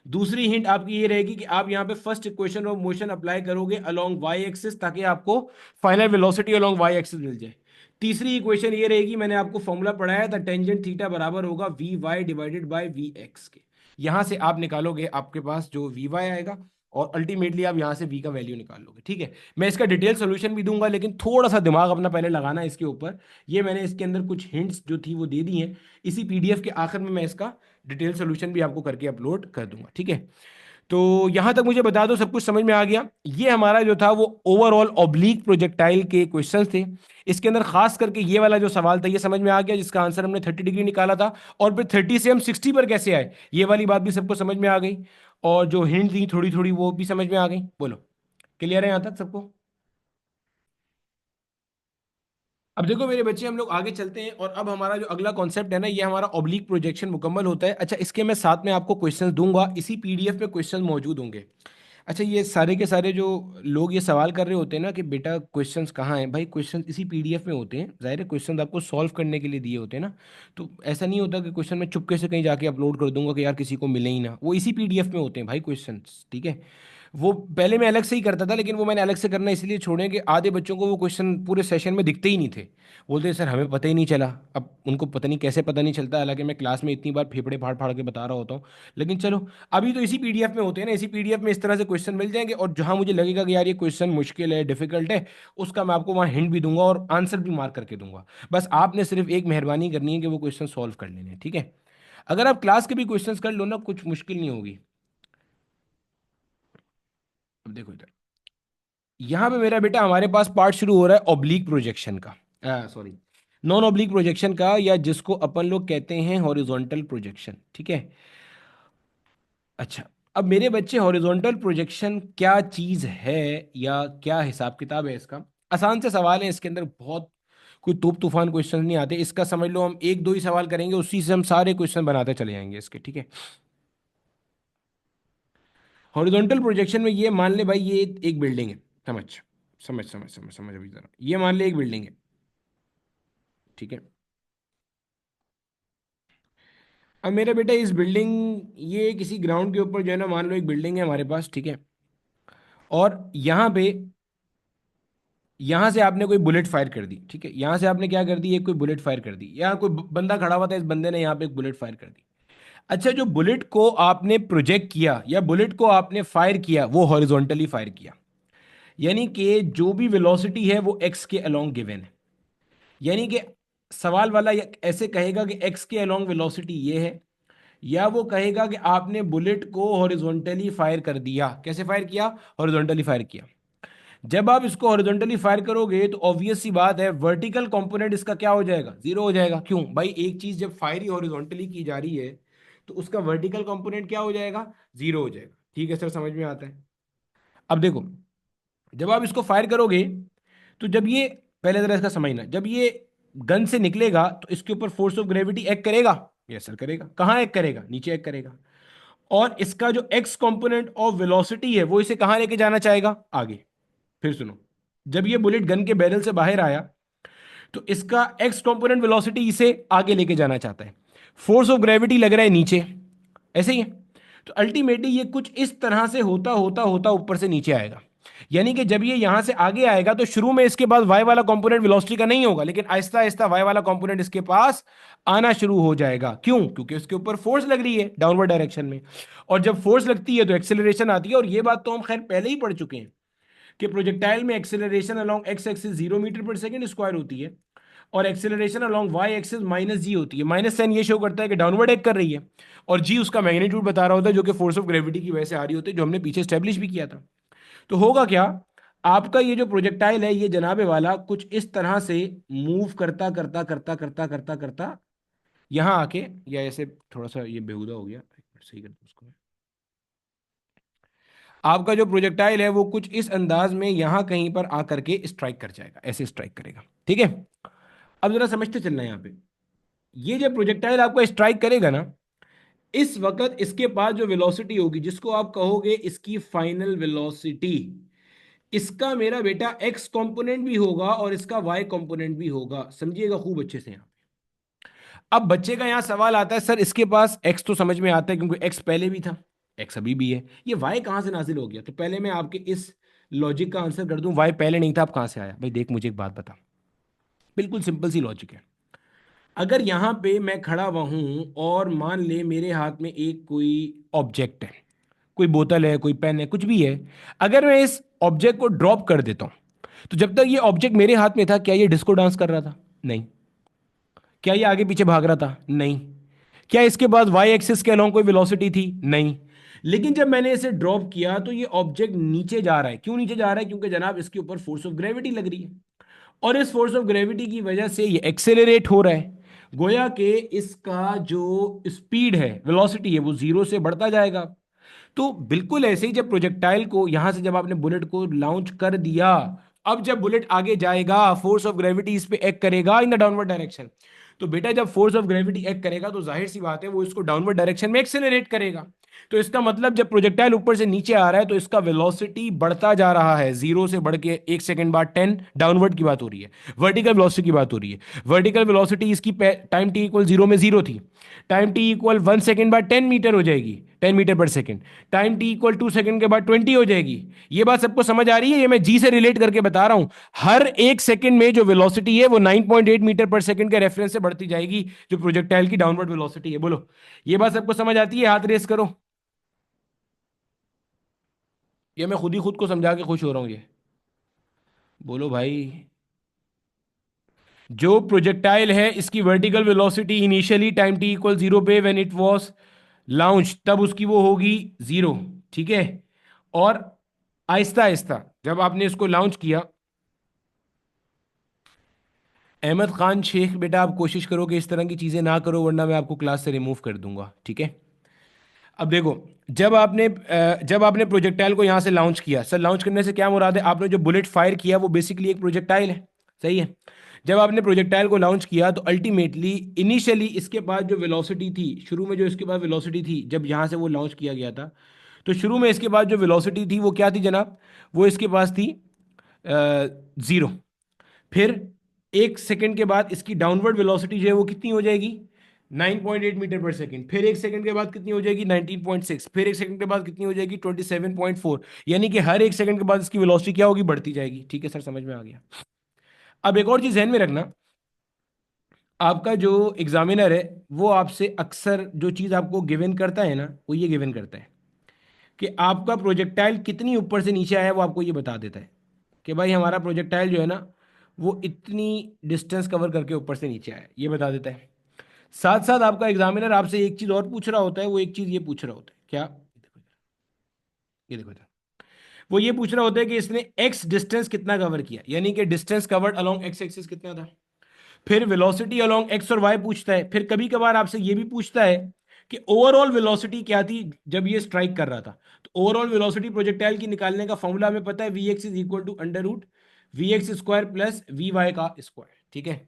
दूसरी हिंट आपकी ये रहेगी कि आप यहाँ पे first equation of motion apply करोगे अलोंग वाई एक्सिस, ताकि आपको final velocity along Y axis मिल जाए। तीसरी इक्वेशन ये रहेगी, मैंने आपको फॉर्मूला पढ़ाया था, टेंजेंट थीटा बराबर होगा V Y divided by V X के। यहां से आप निकालोगे आपके पास जो वी वाई आएगा, और अल्टीमेटली आप यहां से वी का वैल्यू निकाल लोगे, ठीक है? मैं इसका डिटेल सोल्यूशन भी दूंगा, लेकिन थोड़ा सा दिमाग अपना पहले लगाना है इसके ऊपर। ये मैंने इसके अंदर कुछ हिंट्स जो थी वो दे दी हैं, इसी पीडीएफ के आखिर में मैं इसका डिटेल सोल्यूशन भी आपको करके अपलोड कर दूंगा, ठीक है? तो यहां तक मुझे बता दो सब कुछ समझ में आ गया? ये हमारा जो था वो ओवरऑल ऑब्लिक प्रोजेक्टाइल के क्वेश्चंस थे। इसके अंदर खास करके ये वाला जो सवाल था ये समझ में आ गया, जिसका आंसर हमने 30 डिग्री निकाला था, और फिर 30 से हम 60 पर कैसे आए, ये वाली बात भी सबको समझ में आ गई। और जो हिंट दी थोड़ी थोड़ी वो भी समझ में आ गई। बोलो, क्लियर है यहां तक सबको? अब देखो मेरे बच्चे, हम लोग आगे चलते हैं और अब हमारा जो अगला कॉन्सेप्ट है ना, ये हमारा ऑब्लिक प्रोजेक्शन मुकम्मल होता है। अच्छा, इसके मैं साथ में आपको क्वेश्चंस दूंगा, इसी पीडीएफ में क्वेश्चन मौजूद होंगे। अच्छा, ये सारे के सारे जो लोग ये सवाल कर रहे होते हैं ना कि बेटा क्वेश्चंस कहाँ हैं, भाई क्वेश्चंस इसी पीडीएफ में होते हैं। जाहिर है क्वेश्चंस आपको सॉल्व करने के लिए दिए होते हैं ना, तो ऐसा नहीं होता कि क्वेश्चन मैं चुपके से कहीं जाके अपलोड कर दूंगा कि यार किसी को मिले ही ना, वो इसी पीडीएफ में होते हैं भाई क्वेश्चंस, ठीक है। वो पहले मैं अलग से ही करता था, लेकिन वो मैंने अलग से करना इसलिए छोड़े कि आधे बच्चों को वो क्वेश्चन पूरे सेशन में दिखते ही नहीं थे। बोलते सर हमें पता ही नहीं चला। अब उनको पता नहीं कैसे पता नहीं चलता, हालांकि मैं क्लास में इतनी बार फेफड़े फाड़ फाड़ के बता रहा होता हूँ। लेकिन चलो, अभी तो इसी पीडीएफ में होते हैं ना, इसी पीडीएफ में इस तरह से क्वेश्चन मिल जाएंगे, और जहां मुझे लगेगा कि यार ये क्वेश्चन मुश्किल है, डिफिकल्ट है, उसका मैं आपको वहां हिंट भी दूंगा और आंसर भी मार्क करके दूंगा। बस आपने सिर्फ एक मेहरबानी करनी है कि वो क्वेश्चन सॉल्व कर लेने हैं, ठीक है। अगर आप क्लास के भी क्वेश्चन कर लो ना, कुछ मुश्किल नहीं होगी। अब देखो इधर, यहाँ पे मेरा बेटा हमारे पास पार्ट शुरू हो रहा है ऑब्लिक प्रोजेक्शन का, सॉरी, नॉन ऑब्लिक प्रोजेक्शन का, या जिसको अपन लोग कहते हैं हॉरिजॉन्टल प्रोजेक्शन, ठीक है। अच्छा, अब मेरे बच्चे हॉरिजॉन्टल प्रोजेक्शन क्या चीज है, या क्या हिसाब किताब है इसका। आसान से सवाल है, इसके अंदर बहुत कोई तूप तूफान क्वेश्चन नहीं आते। इसका समझ लो हम एक दो ही सवाल करेंगे, उसी से हम सारे क्वेश्चन बनाते चले जाएंगे इसके, ठीक है। हॉरिजॉन्टल प्रोजेक्शन में ये मान ले भाई, ये एक बिल्डिंग है। समझ समझ समझ समझ समझ अभी जरा, ये मान ले एक बिल्डिंग है, ठीक है। अब मेरा बेटा इस बिल्डिंग, ये किसी ग्राउंड के ऊपर जो है ना, मान लो एक बिल्डिंग है हमारे पास, ठीक है। और यहाँ पे, यहाँ से आपने कोई बुलेट फायर कर दी, ठीक है। यहाँ से आपने क्या कर दी, एक कोई बुलेट फायर कर दी, यहाँ कोई बंदा खड़ा हुआ था, इस बंदे ने यहाँ पे एक बुलेट फायर कर दी। अच्छा, जो बुलेट को आपने प्रोजेक्ट किया या बुलेट को आपने फायर किया, वो हॉरिजॉन्टली फायर किया। यानी कि जो भी वेलोसिटी है वो एक्स के अलोंग गिवन है। यानी कि सवाल वाला ऐसे कहेगा कि एक्स के अलोंग वेलोसिटी ये है, या वो कहेगा कि आपने बुलेट को हॉरिजॉन्टली फायर कर दिया। कैसे फायर किया? हॉरिजॉन्टली फायर किया। जब आप इसको हॉरिजॉन्टली फायर करोगे तो ऑब्वियस सी बात है, वर्टिकल कंपोनेंट इसका क्या हो जाएगा? जीरो हो जाएगा। क्यों भाई? एक चीज जब फायर ही हॉरिजॉन्टली की जा रही है तो उसका वर्टिकल कंपोनेंट क्या हो जाएगा? जीरो हो जाएगा। ठीक है सर, समझ में आता है। अब देखो, जब आप इसको फायर करोगे तो जब ये, पहले जरा इसका समझना, जब ये गन से निकलेगा तो इसके ऊपर फोर्स ऑफ ग्रेविटी एक्ट करेगा। यस सर करेगा। कहाँ एक्ट करेगा? नीचे एक्ट करेगा। और इसका जो एक्स कंपोनेंट ऑफ वेलोसिटी है वो इसे कहाँ लेके जाना चाहेगा? आगे। फिर सुनो, जब ये बुलेट गन के बैरल से बाहर आया तो इसका एक्स कंपोनेंट वेलोसिटी इसे आगे लेके जाना चाहता है। फोर्स ऑफ ग्रेविटी लग रहा है नीचे, ऐसे ही है। तो अल्टीमेटली ये कुछ इस तरह से होता होता होता ऊपर से नीचे आएगा। यानी कि जब ये यहां से आगे आएगा तो शुरू में इसके पास वाई वाला कंपोनेंट वेलोसिटी का नहीं होगा, लेकिन आहिस्ता आहिस्ता वाई वाला कंपोनेंट इसके पास आना शुरू हो जाएगा। क्यों? क्योंकि उसके ऊपर फोर्स लग रही है डाउनवर्ड डायरेक्शन में। और जब फोर्स लगती है तो एक्सेलरेशन आती है, और ये बात तो हम खैर पहले ही पढ़ चुके हैं कि प्रोजेक्टाइल में acceleration along x axis 0 metre पर सेकेंड स्क्वायर होती है, और acceleration along Y axis minus g होती है। माइनस साइन ये शो करता है कि डाउनवर्ड एक्ट कर रही है, और जी उसका मैग्नीट्यूड बता रहा होता है, जो कि फोर्स ऑफ ग्रेविटी की वजह से आ रही होती है, जो हमने पीछे स्टेब्लिश भी किया था। तो होगा क्या, आपका ये जो प्रोजेक्टाइल है ये जनाबे वाला कुछ इस तरह से मूव करता करता करता करता करता करता यहां आके, या ऐसे थोड़ा सा ये बेहुदा हो गया, एक मिनट सही कर दूं उसको। आपका जो प्रोजेक्टाइल है वो कुछ इस अंदाज में यहां कहीं पर आकर के स्ट्राइक कर जाएगा, ऐसे स्ट्राइक करेगा, ठीक है। अब जरा समझते चलना यहाँ पे, ये जो प्रोजेक्टाइल आपका स्ट्राइक करेगा ना, इस वक्त इसके पास जो वेलोसिटी होगी, जिसको आप कहोगे इसकी फाइनल वेलोसिटी, इसका मेरा बेटा एक्स कंपोनेंट भी होगा और इसका वाई कंपोनेंट भी होगा। समझिएगा खूब अच्छे से यहाँ। अब बच्चे का यहां सवाल आता है, सर इसके पास एक्स तो समझ में आता है क्योंकि एक्स पहले भी था, एक्स अभी भी है, ये वाई कहां से नाजिल हो गया? तो पहले मैं आपके इस लॉजिक का आंसर कर दूं, वाई पहले नहीं था, अब कहां से आया? भाई देख, मुझे एक बात बता, बिल्कुल सिंपल सी लॉजिक है। अगर यहां पे मैं खड़ा हुआ हूं और मान ले मेरे हाथ में एक कोई ऑब्जेक्ट है, कोई बोतल है, कोई पेन है, कुछ भी है, अगर मैं इस ऑब्जेक्ट को ड्रॉप कर देता हूं तो जब तक ये ऑब्जेक्ट मेरे हाथ में था, क्या ये डिस्को डांस कर रहा था? नहीं। क्या ये आगे पीछे भाग रहा था? नहीं। क्या इसके पास वाई एक्सिस के अलोंग कोई वेलोसिटी थी? नहीं। लेकिन जब मैंने इसे ड्रॉप किया तो ये ऑब्जेक्ट नीचे जा रहा है। क्यों नीचे जा रहा है? क्योंकि जनाब इसके ऊपर फोर्स ऑफ ग्रेविटी लग रही है, और इस फोर्स ऑफ ग्रेविटी की वजह से ये एक्सेलरेट हो रहा है। गोया के इसका जो स्पीड है, वेलोसिटी है, वो जीरो से बढ़ता जाएगा। तो बिल्कुल ऐसे ही जब प्रोजेक्टाइल को यहां से, जब आपने बुलेट को लॉन्च कर दिया, अब जब बुलेट आगे जाएगा, फोर्स ऑफ ग्रेविटी इस पे एक्ट करेगा इन द डाउनवर्ड डायरेक्शन। तो बेटा जब फोर्स ऑफ ग्रेविटी एक्ट करेगा तो जाहिर सी बात है वो इसको डाउनवर्ड डायरेक्शन में एक्सेलरेट करेगा। तो इसका मतलब जब प्रोजेक्टाइल ऊपर से नीचे आ रहा है तो इसका वेलोसिटी बढ़ता जा रहा है, 0 से बढ़ के 1 सेकंड बाद 10, डाउनवर्ड की बात हो रही है। वर्टिकल वेलोसिटी की बात हो रही है। वर्टिकल वेलोसिटी इसकी टाइम टी इक्वल 0 में 0 थी। टाइम टी इक्वल 1 सेकंड बाद 10 मीटर हो जाएगी, 10 मीटर पर second. Time T equal 2 second के बाद 20 हो जाएगी। ये बात सबको समझ आ रही है? ये मैं जी से रिलेट करके बता रहा हूं। हर 1 सेकंड में जो वेलोसिटी है वो 9.8 मीटर पर सेकंड के रेफरेंस से बढ़ती जाएगी, जो प्रोजेक्टाइल की डाउनवर्ड वेलोसिटी है। बोलो, ये बात सबको समझ आती है? हाथ रेस करो। ये मैं खुद ही खुद को समझा के खुश हो रहा हूं ये। बोलो भाई। जो प्रोजेक्टाइल है इसकी vertical velocity initially time T equal 0 पे व्हेन इट वाज लॉन्च, तब उसकी वो होगी 0। ठीक है। और आहिस्ता आहिस्ता जब आपने इसको लॉन्च किया, अहमद खान शेख बेटा आप कोशिश करो कि इस तरह की चीज़ें ना करो, वरना मैं आपको क्लास से रिमूव कर दूंगा। ठीक है। अब देखो, जब आपने प्रोजेक्टाइल को यहां से लॉन्च किया, सर लॉन्च करने से क्या मुराद है? आपने जो बुलेट फायर किया वो बेसिकली एक प्रोजेक्टाइल है। सही है। जब आपने प्रोजेक्टाइल को लॉन्च किया तो अल्टीमेटली इनिशियली इसके पास जो वेलोसिटी थी, शुरू में जो इसके पास वेलोसिटी थी जब यहां से वो लॉन्च किया गया था, तो शुरू में इसके पास जो वेलोसिटी थी वो क्या थी जनाब? वो इसके पास थी 0। फिर 1 सेकंड के बाद इसकी डाउनवर्ड वेलोसिटी जो है वो कितनी हो जाएगी? 9.8 मीटर पर सेकंड। फिर 1 सेकंड के बाद कितनी हो जाएगी? 19.6। फिर 1 सेकंड के बाद कितनी हो जाएगी? 27.4। यानी कि हर 1 सेकंड के बाद इसकी वेलोसिटी क्या होगी? बढ़ती जाएगी। ठीक है सर, समझ में आ गया। अब एक और चीज ध्यान में रखना, आपका जो एग्जामिनर है वो आपसे अक्सर जो चीज आपको गिवन करता है ना, वो ये गिवन करता है कि आपका प्रोजेक्टाइल कितनी ऊपर से नीचे आया है, वो आपको ये बता देता है कि भाई हमारा प्रोजेक्टाइल जो है ना वो इतनी डिस्टेंस कवर करके ऊपर से नीचे आया है, ये बता देता है। साथ साथ आपका एग्जामिनर आपसे एक चीज और पूछ रहा होता है, वो एक चीज ये पूछ रहा होता है क्या? ये देखो इधर। वो ये पूछ रहा होता है कि इसने एक्स डिस्टेंस कितना कवर किया, यानी कि distance covered along x axis कितना था। फिर वेलोसिटी अलोंग एक्स और वाई पूछता है। फिर कभी कभार आपसे ये भी पूछता है कि ओवरऑल वेलोसिटी क्या थी जब ये स्ट्राइक कर रहा था। तो ओवरऑल वेलोसिटी प्रोजेक्टाइल की निकालने का फॉर्मूला हमें पता है, V x is equal to under root V X square plus V Y का स्क्वायर। ठीक है।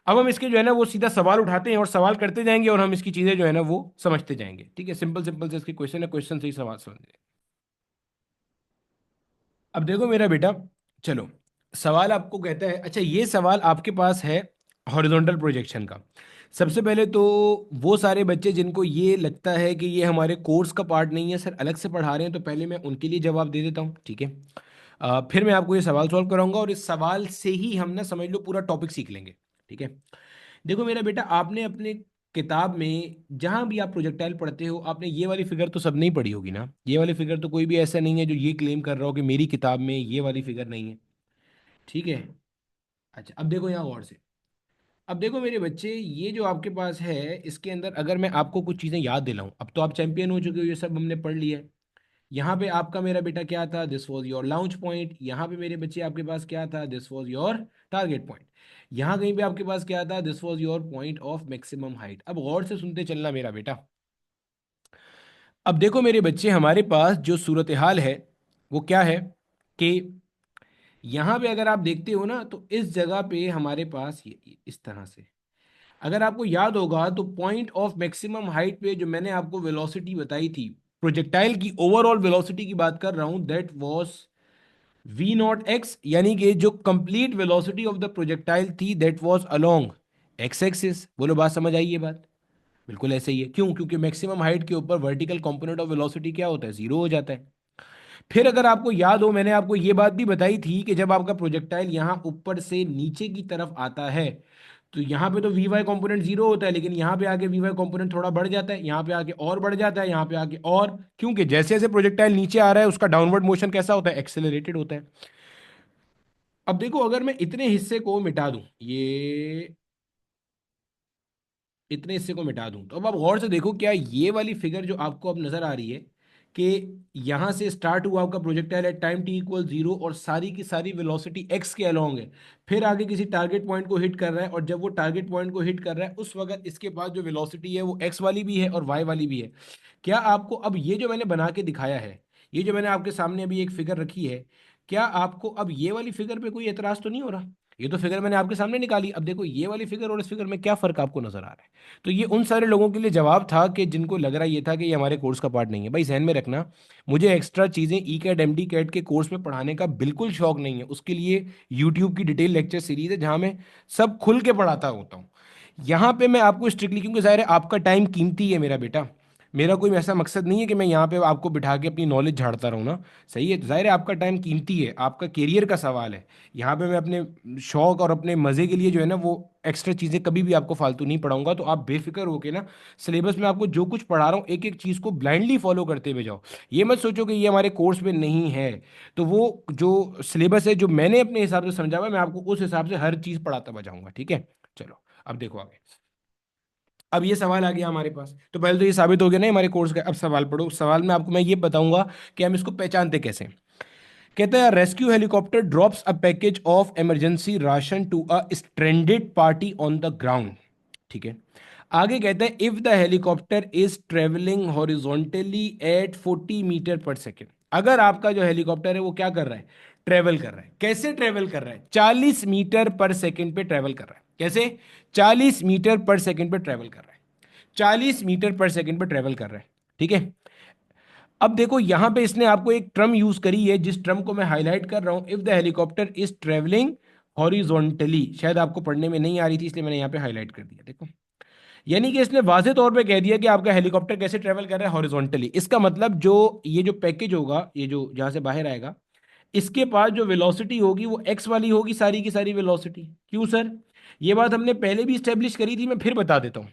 अब हम इसके जो है ना वो सीधा सवाल उठाते हैं और सवाल करते जाएंगे और हम इसकी चीजें जो है ना वो समझते जाएंगे। ठीक है, सिंपल सिंपल से इसके क्वेश्चन है, क्वेश्चन से ही सवाल समझे। अब देखो मेरा बेटा, चलो सवाल आपको कहता है, अच्छा ये सवाल आपके पास है हॉरिजॉन्टल प्रोजेक्शन का। सबसे पहले तो वो सारे बच्चे जिनको ये लगता है कि ये हमारे कोर्स का पार्ट नहीं है, सर अलग से पढ़ा रहे हैं, तो पहले मैं उनके लिए जवाब दे देता हूँ। ठीक है। फिर मैं आपको ये सवाल सॉल्व कराऊंगा और इस सवाल से ही हम ना समझ लो पूरा टॉपिक सीख लेंगे। ठीक है। देखो मेरा बेटा, आपने अपने किताब में जहां भी आप प्रोजेक्टाइल पढ़ते हो, आपने ये वाली फिगर तो सब नहीं पढ़ी होगी ना। ये वाली फिगर तो कोई भी ऐसा नहीं है जो ये क्लेम कर रहा हो कि मेरी किताब में ये वाली फिगर नहीं है। ठीक है। अच्छा अब देखो यहाँ गौर से। अब देखो मेरे बच्चे, ये जो आपके पास है इसके अंदर अगर मैं आपको कुछ चीज़ें याद दिलाऊं, अब तो आप चैंपियन हो चुके हो, ये सब हमने पढ़ लिया है। यहाँ पे आपका मेरा बेटा क्या था? This was your launch point. यहाँ पे मेरे बच्चे आपके पास क्या था? This was your target point. यहाँ कहीं पे आपके पास क्या था? This was your point of maximum height. अब गौर से सुनते चलना मेरा बेटा। अब देखो मेरे बच्चे, हमारे पास जो सूरत हाल है वो क्या है कि यहाँ पे अगर आप देखते हो ना तो इस जगह पे हमारे पास ये इस तरह से, अगर आपको याद होगा तो पॉइंट ऑफ मैक्सिमम हाइट पे जो मैंने आपको वेलोसिटी बताई थी, प्रोजेक्टाइल की ओवरऑल वेलोसिटी की बात कर रहा हूं, that was v naught x, यानी कि जो complete velocity of the projectile थी that was along x axis. बोलो बात समझ आई ये बात? बिल्कुल ऐसे ही है। क्यों? क्योंकि मैक्सिमम हाइट के ऊपर वर्टिकल कंपोनेंट ऑफ वेलोसिटी क्या होता है? जीरो हो जाता है। फिर अगर आपको याद हो, मैंने आपको ये बात भी बताई थी कि जब आपका प्रोजेक्टाइल यहाँ ऊपर से नीचे की तरफ आता है तो यहाँ पे तो वी वाई कॉम्पोनेंट जीरो होता है, लेकिन यहाँ पे आके वी वाई कॉम्पोनेंट थोड़ा बढ़ जाता है, यहाँ पे आके और बढ़ जाता है, यहाँ पे आके और, क्योंकि जैसे जैसे प्रोजेक्टाइल नीचे आ रहा है उसका डाउनवर्ड मोशन कैसा होता है? एक्सेलरेटेड होता है। अब देखो, अगर मैं इतने हिस्से को मिटा दूं, ये इतने हिस्से को मिटा दूं, तो अब आप गौर से देखो, क्या ये वाली फिगर जो आपको अब नजर आ रही है कि यहां से स्टार्ट हुआ आपका projectile at time T equal 0 और सारी की सारी वेलोसिटी एक्स के अलोंग है, फिर आगे किसी टारगेट पॉइंट को हिट कर रहा है, और जब वो टारगेट पॉइंट को हिट कर रहा है उस वक्त इसके पास जो वेलोसिटी है वो एक्स वाली भी है और वाई वाली भी है। क्या आपको अब ये जो मैंने बना के दिखाया है, ये जो मैंने आपके सामने अभी एक फिगर रखी है, क्या आपको अब ये वाली फिगर पे कोई एतराज तो नहीं हो रहा? ये तो फिगर मैंने आपके सामने निकाली, अब देखो ये वाली फिगर और इस फिगर में क्या फर्क आपको नजर आ रहा है। तो ये उन सारे लोगों के लिए जवाब था कि जिनको लग रहा ये था कि ये हमारे कोर्स का पार्ट नहीं है। भाई ध्यान में रखना, मुझे एक्स्ट्रा चीजें E CAT M D CAT के कोर्स में पढ़ाने का बिल्कुल शौक नहीं है। उसके लिए यूट्यूब की डिटेल लेक्चर सीरीज है जहां मैं सब खुल के पढ़ाता होता हूँ। यहाँ पे मैं आपको स्ट्रिक्टली, क्योंकि जाहिर है आपका टाइम कीमती है मेरा बेटा, मेरा कोई ऐसा मकसद नहीं है कि मैं यहाँ पे आपको बिठा के अपनी नॉलेज झाड़ता रहूँ ना। सही है, जाहिर है आपका टाइम कीमती है, आपका कैरियर का सवाल है। यहाँ पे मैं अपने शौक और अपने मज़े के लिए जो है ना वो एक्स्ट्रा चीज़ें कभी भी आपको फालतू नहीं पढ़ाऊंगा। तो आप बेफिक्र होके ना सिलेबस में आपको जो कुछ पढ़ा रहा हूँ एक एक चीज़ को ब्लाइंडली फॉलो करते हुए जाओ। ये मत सोचो कि ये हमारे कोर्स में नहीं है। तो वो जो सिलेबस है जो मैंने अपने हिसाब से समझा हुआ है, मैं आपको उस हिसाब से हर चीज़ पढ़ाता हुआ जाऊंगा। ठीक है, चलो अब देखो आगे। अब ये सवाल आ गया हमारे पास, तो पहले तो ये साबित हो गया ना हमारे कोर्स का। अब सवाल पढ़ो, सवाल में आपको मैं ये बताऊंगा कि हम इसको पहचानते कैसे हैं। कहता है rescue helicopter drops a package of emergency ration to a stranded party on the ground. ठीक है, आगे कहता है if the helicopter is travelling horizontally at 40 metre पर सेकेंड। अगर आपका जो हेलीकॉप्टर है वो क्या कर रहा है, ट्रेवल कर रहा है। कैसे ट्रेवल कर रहा है, 40 मीटर पर सेकेंड पे ट्रेवल कर रहा है। कैसे, 40 मीटर पर सेकेंड पे ट्रेवल कर रहा है। 40 मीटर पर सेकेंड पे ट्रेवल कर रहा है। ठीक है, अब देखो यहां पे इसने आपको एक टर्म यूज करी है जिस टर्म को मैं हाईलाइट कर रहा हूं, if the helicopter is travelling horizontally. शायद आपको पढ़ने में नहीं आ रही थी इसलिए मैंने यहां पे हाईलाइट कर दिया। देखो, यानी कि इसने वाजे तौर पे कह दिया कि आपका हेलीकॉप्टर कैसे ट्रेवल कर रहा है, हॉरिजॉन्टली। इसका मतलब जो ये जो पैकेज होगा, ये जो जहां से बाहर आएगा, इसके पास जो वेलोसिटी होगी वो एक्स वाली होगी, सारी की सारी वेलोसिटी। क्यों सर, ये बात हमने पहले भी स्टेब्लिश करी थी, मैं फिर बता देता हूं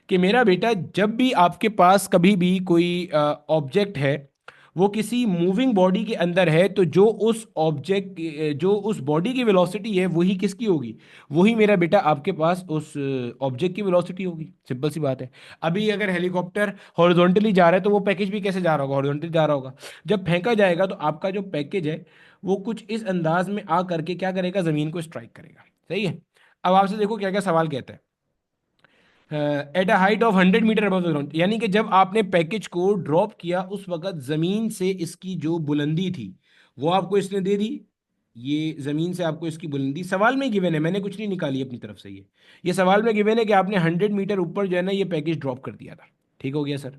कि मेरा बेटा जब भी आपके पास कभी भी कोई ऑब्जेक्ट है, वो किसी मूविंग बॉडी के अंदर है, तो जो उस ऑब्जेक्ट, जो उस बॉडी की वेलोसिटी है वही किसकी होगी, वही मेरा बेटा आपके पास उस ऑब्जेक्ट की वेलोसिटी होगी। सिंपल सी बात है। अभी अगर हेलीकॉप्टर हॉरिजॉन्टली जा रहा है तो वो पैकेज भी कैसे जा रहा होगा, हॉरिजॉन्टली जा रहा होगा। जब फेंका जाएगा तो आपका जो पैकेज है वो कुछ इस अंदाज में आ करके क्या करेगा, जमीन को स्ट्राइक करेगा। सही है। अब आपसे देखो क्या क्या सवाल कहता है। At a height of 100 metre above the ground, यानी कि जब आपने पैकेज को ड्रॉप किया उस वक्त जमीन से इसकी जो बुलंदी थी वो आपको इसने दे दी। ये जमीन से आपको इसकी बुलंदी सवाल में गिवन है, मैंने कुछ नहीं निकाली अपनी तरफ से। ये सवाल में गिवन है कि आपने 100 मीटर ऊपर जो है ना ये पैकेज ड्रॉप कर दिया था। ठीक हो गया सर।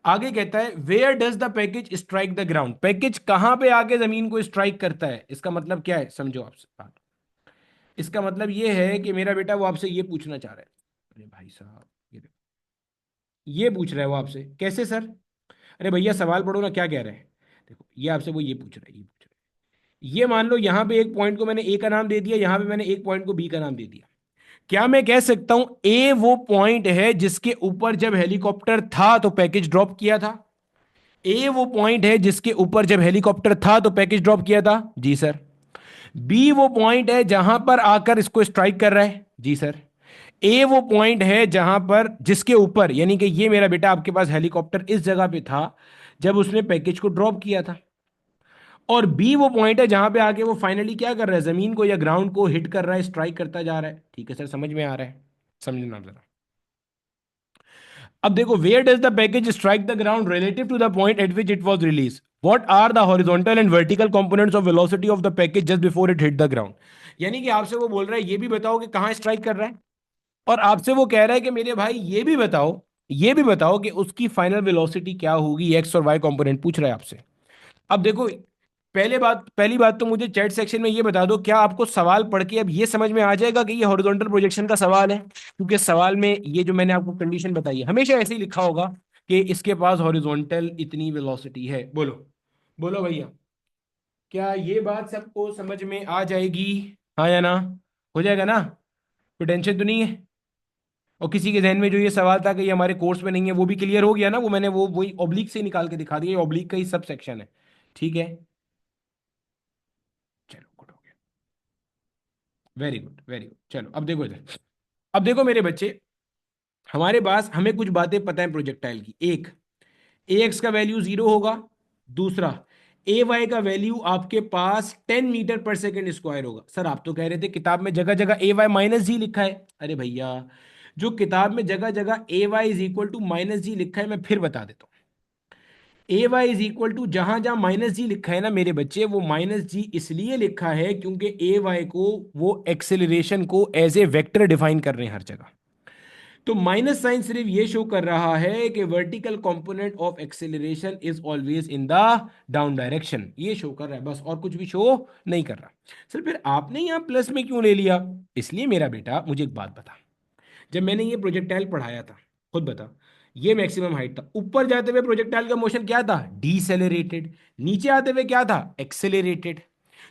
आगे कहता है where does the package strike the ground. Package कहां पे आके जमीन को स्ट्राइक करता है, इसका मतलब क्या है, समझो आपसे बात। इसका मतलब ये है कि मेरा बेटा वो आपसे ये पूछना चाह रहा है। अरे भाई साहब, ये देखो, ये पूछ रहा है वो आपसे। कैसे सर, अरे भैया सवाल पढ़ो ना, क्या कह रहे हैं। देखो ये आपसे वो ये पूछ रहा है, ये पूछ रहा है, ये मान लो यहाँ पे एक पॉइंट को मैंने ए का नाम दे दिया, यहाँ पे मैंने एक पॉइंट को बी का नाम दे दिया। क्या मैं कह सकता हूं ए वो पॉइंट है जिसके ऊपर जब हेलीकॉप्टर था तो पैकेज ड्रॉप किया था। ए वो पॉइंट है जिसके ऊपर जब हेलीकॉप्टर था तो पैकेज ड्रॉप किया था, जी सर। बी वो पॉइंट है जहां पर आकर इसको स्ट्राइक कर रहा है, जी सर। ए वो पॉइंट है जहां पर जिसके ऊपर, यानी कि ये मेरा बेटा आपके पास हेलीकॉप्टर इस जगह पे था जब उसने पैकेज को ड्रॉप किया था। और बी वो पॉइंट है जहां पे आके वो फाइनली क्या कर रहा है, जमीन को या ग्राउंड को हिट कर रहा है, स्ट्राइक करता जा रहा है। ठीक है सर, समझ में आ रहा है, समझना जरा। अब देखो where does the package strike the ground relative to the point at which it was release, what are the horizontal and vertical components of velocity of the package just before it hit the ground. यानी कि आपसे वो बोल रहा है ये भी बताओ कि कहां स्ट्राइक कर रहा है, और आपसे वो कह रहा है कि मेरे भाई ये भी बताओ, ये भी बताओ कि उसकी फाइनल वेलोसिटी क्या होगी, एक्स और वाई कंपोनेंट पूछ रहा है आपसे। अब देखो, पहली बात तो मुझे चैट सेक्शन में ये बता दो, क्या आपको सवाल पढ़ के अब ये समझ में आ जाएगा कि ये हॉरिजॉन्टल प्रोजेक्शन का सवाल है। क्योंकि सवाल में ये जो मैंने आपको कंडीशन बताई है हमेशा ऐसे ही लिखा होगा कि इसके पास हॉरिजॉन्टल इतनी वेलोसिटी है। बोलो, बोलो भैया, क्या ये बात सबको समझ में आ जाएगी, हाँ या ना? हो जाएगा ना, कोई टेंशन तो नहीं है? और किसी के जहन में जो ये सवाल था कि ये हमारे कोर्स में नहीं है वो भी क्लियर हो गया ना, वो मैंने वो वही ऑब्लिक से निकाल के दिखा दिया, ये ऑब्लिक का ही सब सेक्शन है। ठीक है, चलो गुड हो गया, वेरी गुड वेरी गुड। चलो अब देखो इधर, अब देखो मेरे बच्चे, हमारे पास हमें कुछ बातें पता है प्रोजेक्टाइल की। एक, ए एक्स का वैल्यू 0 होगा। दूसरा, ए वाई का वैल्यू आपके पास 10 मीटर पर सेकेंड स्क्वायर होगा। सर आप तो कह रहे थे किताब में जगह जगह ए वाई माइनस जी लिखा है। अरे भैया, जो किताब में जगह जगह a y is equal to minus g लिखा है, मैं फिर बता देता हूं। A y is equal to, जहां जहां माइनस जी लिखा है ना मेरे बच्चे, वो माइनस जी इसलिए लिखा है क्योंकि ए वाई को, वो एक्सेलरेशन को एज ए वेक्टर डिफाइन कर रहे हैं हर जगह। तो माइनस साइन सिर्फ ये शो कर रहा है कि vertical component of acceleration is always in the down direction, ये शो कर रहा है बस, और कुछ भी शो नहीं कर रहा। सर फिर आपने यहां प्लस में क्यों ले लिया? इसलिए मेरा बेटा, मुझे एक बात बता, जब मैंने ये प्रोजेक्टाइल पढ़ाया था, खुद बता, ये मैक्सिमम हाइट था, ऊपर जाते हुए प्रोजेक्टाइल का मोशन क्या था? डीसेलेरेटेड। नीचे आते हुए क्या था? एक्सेलरेटेड।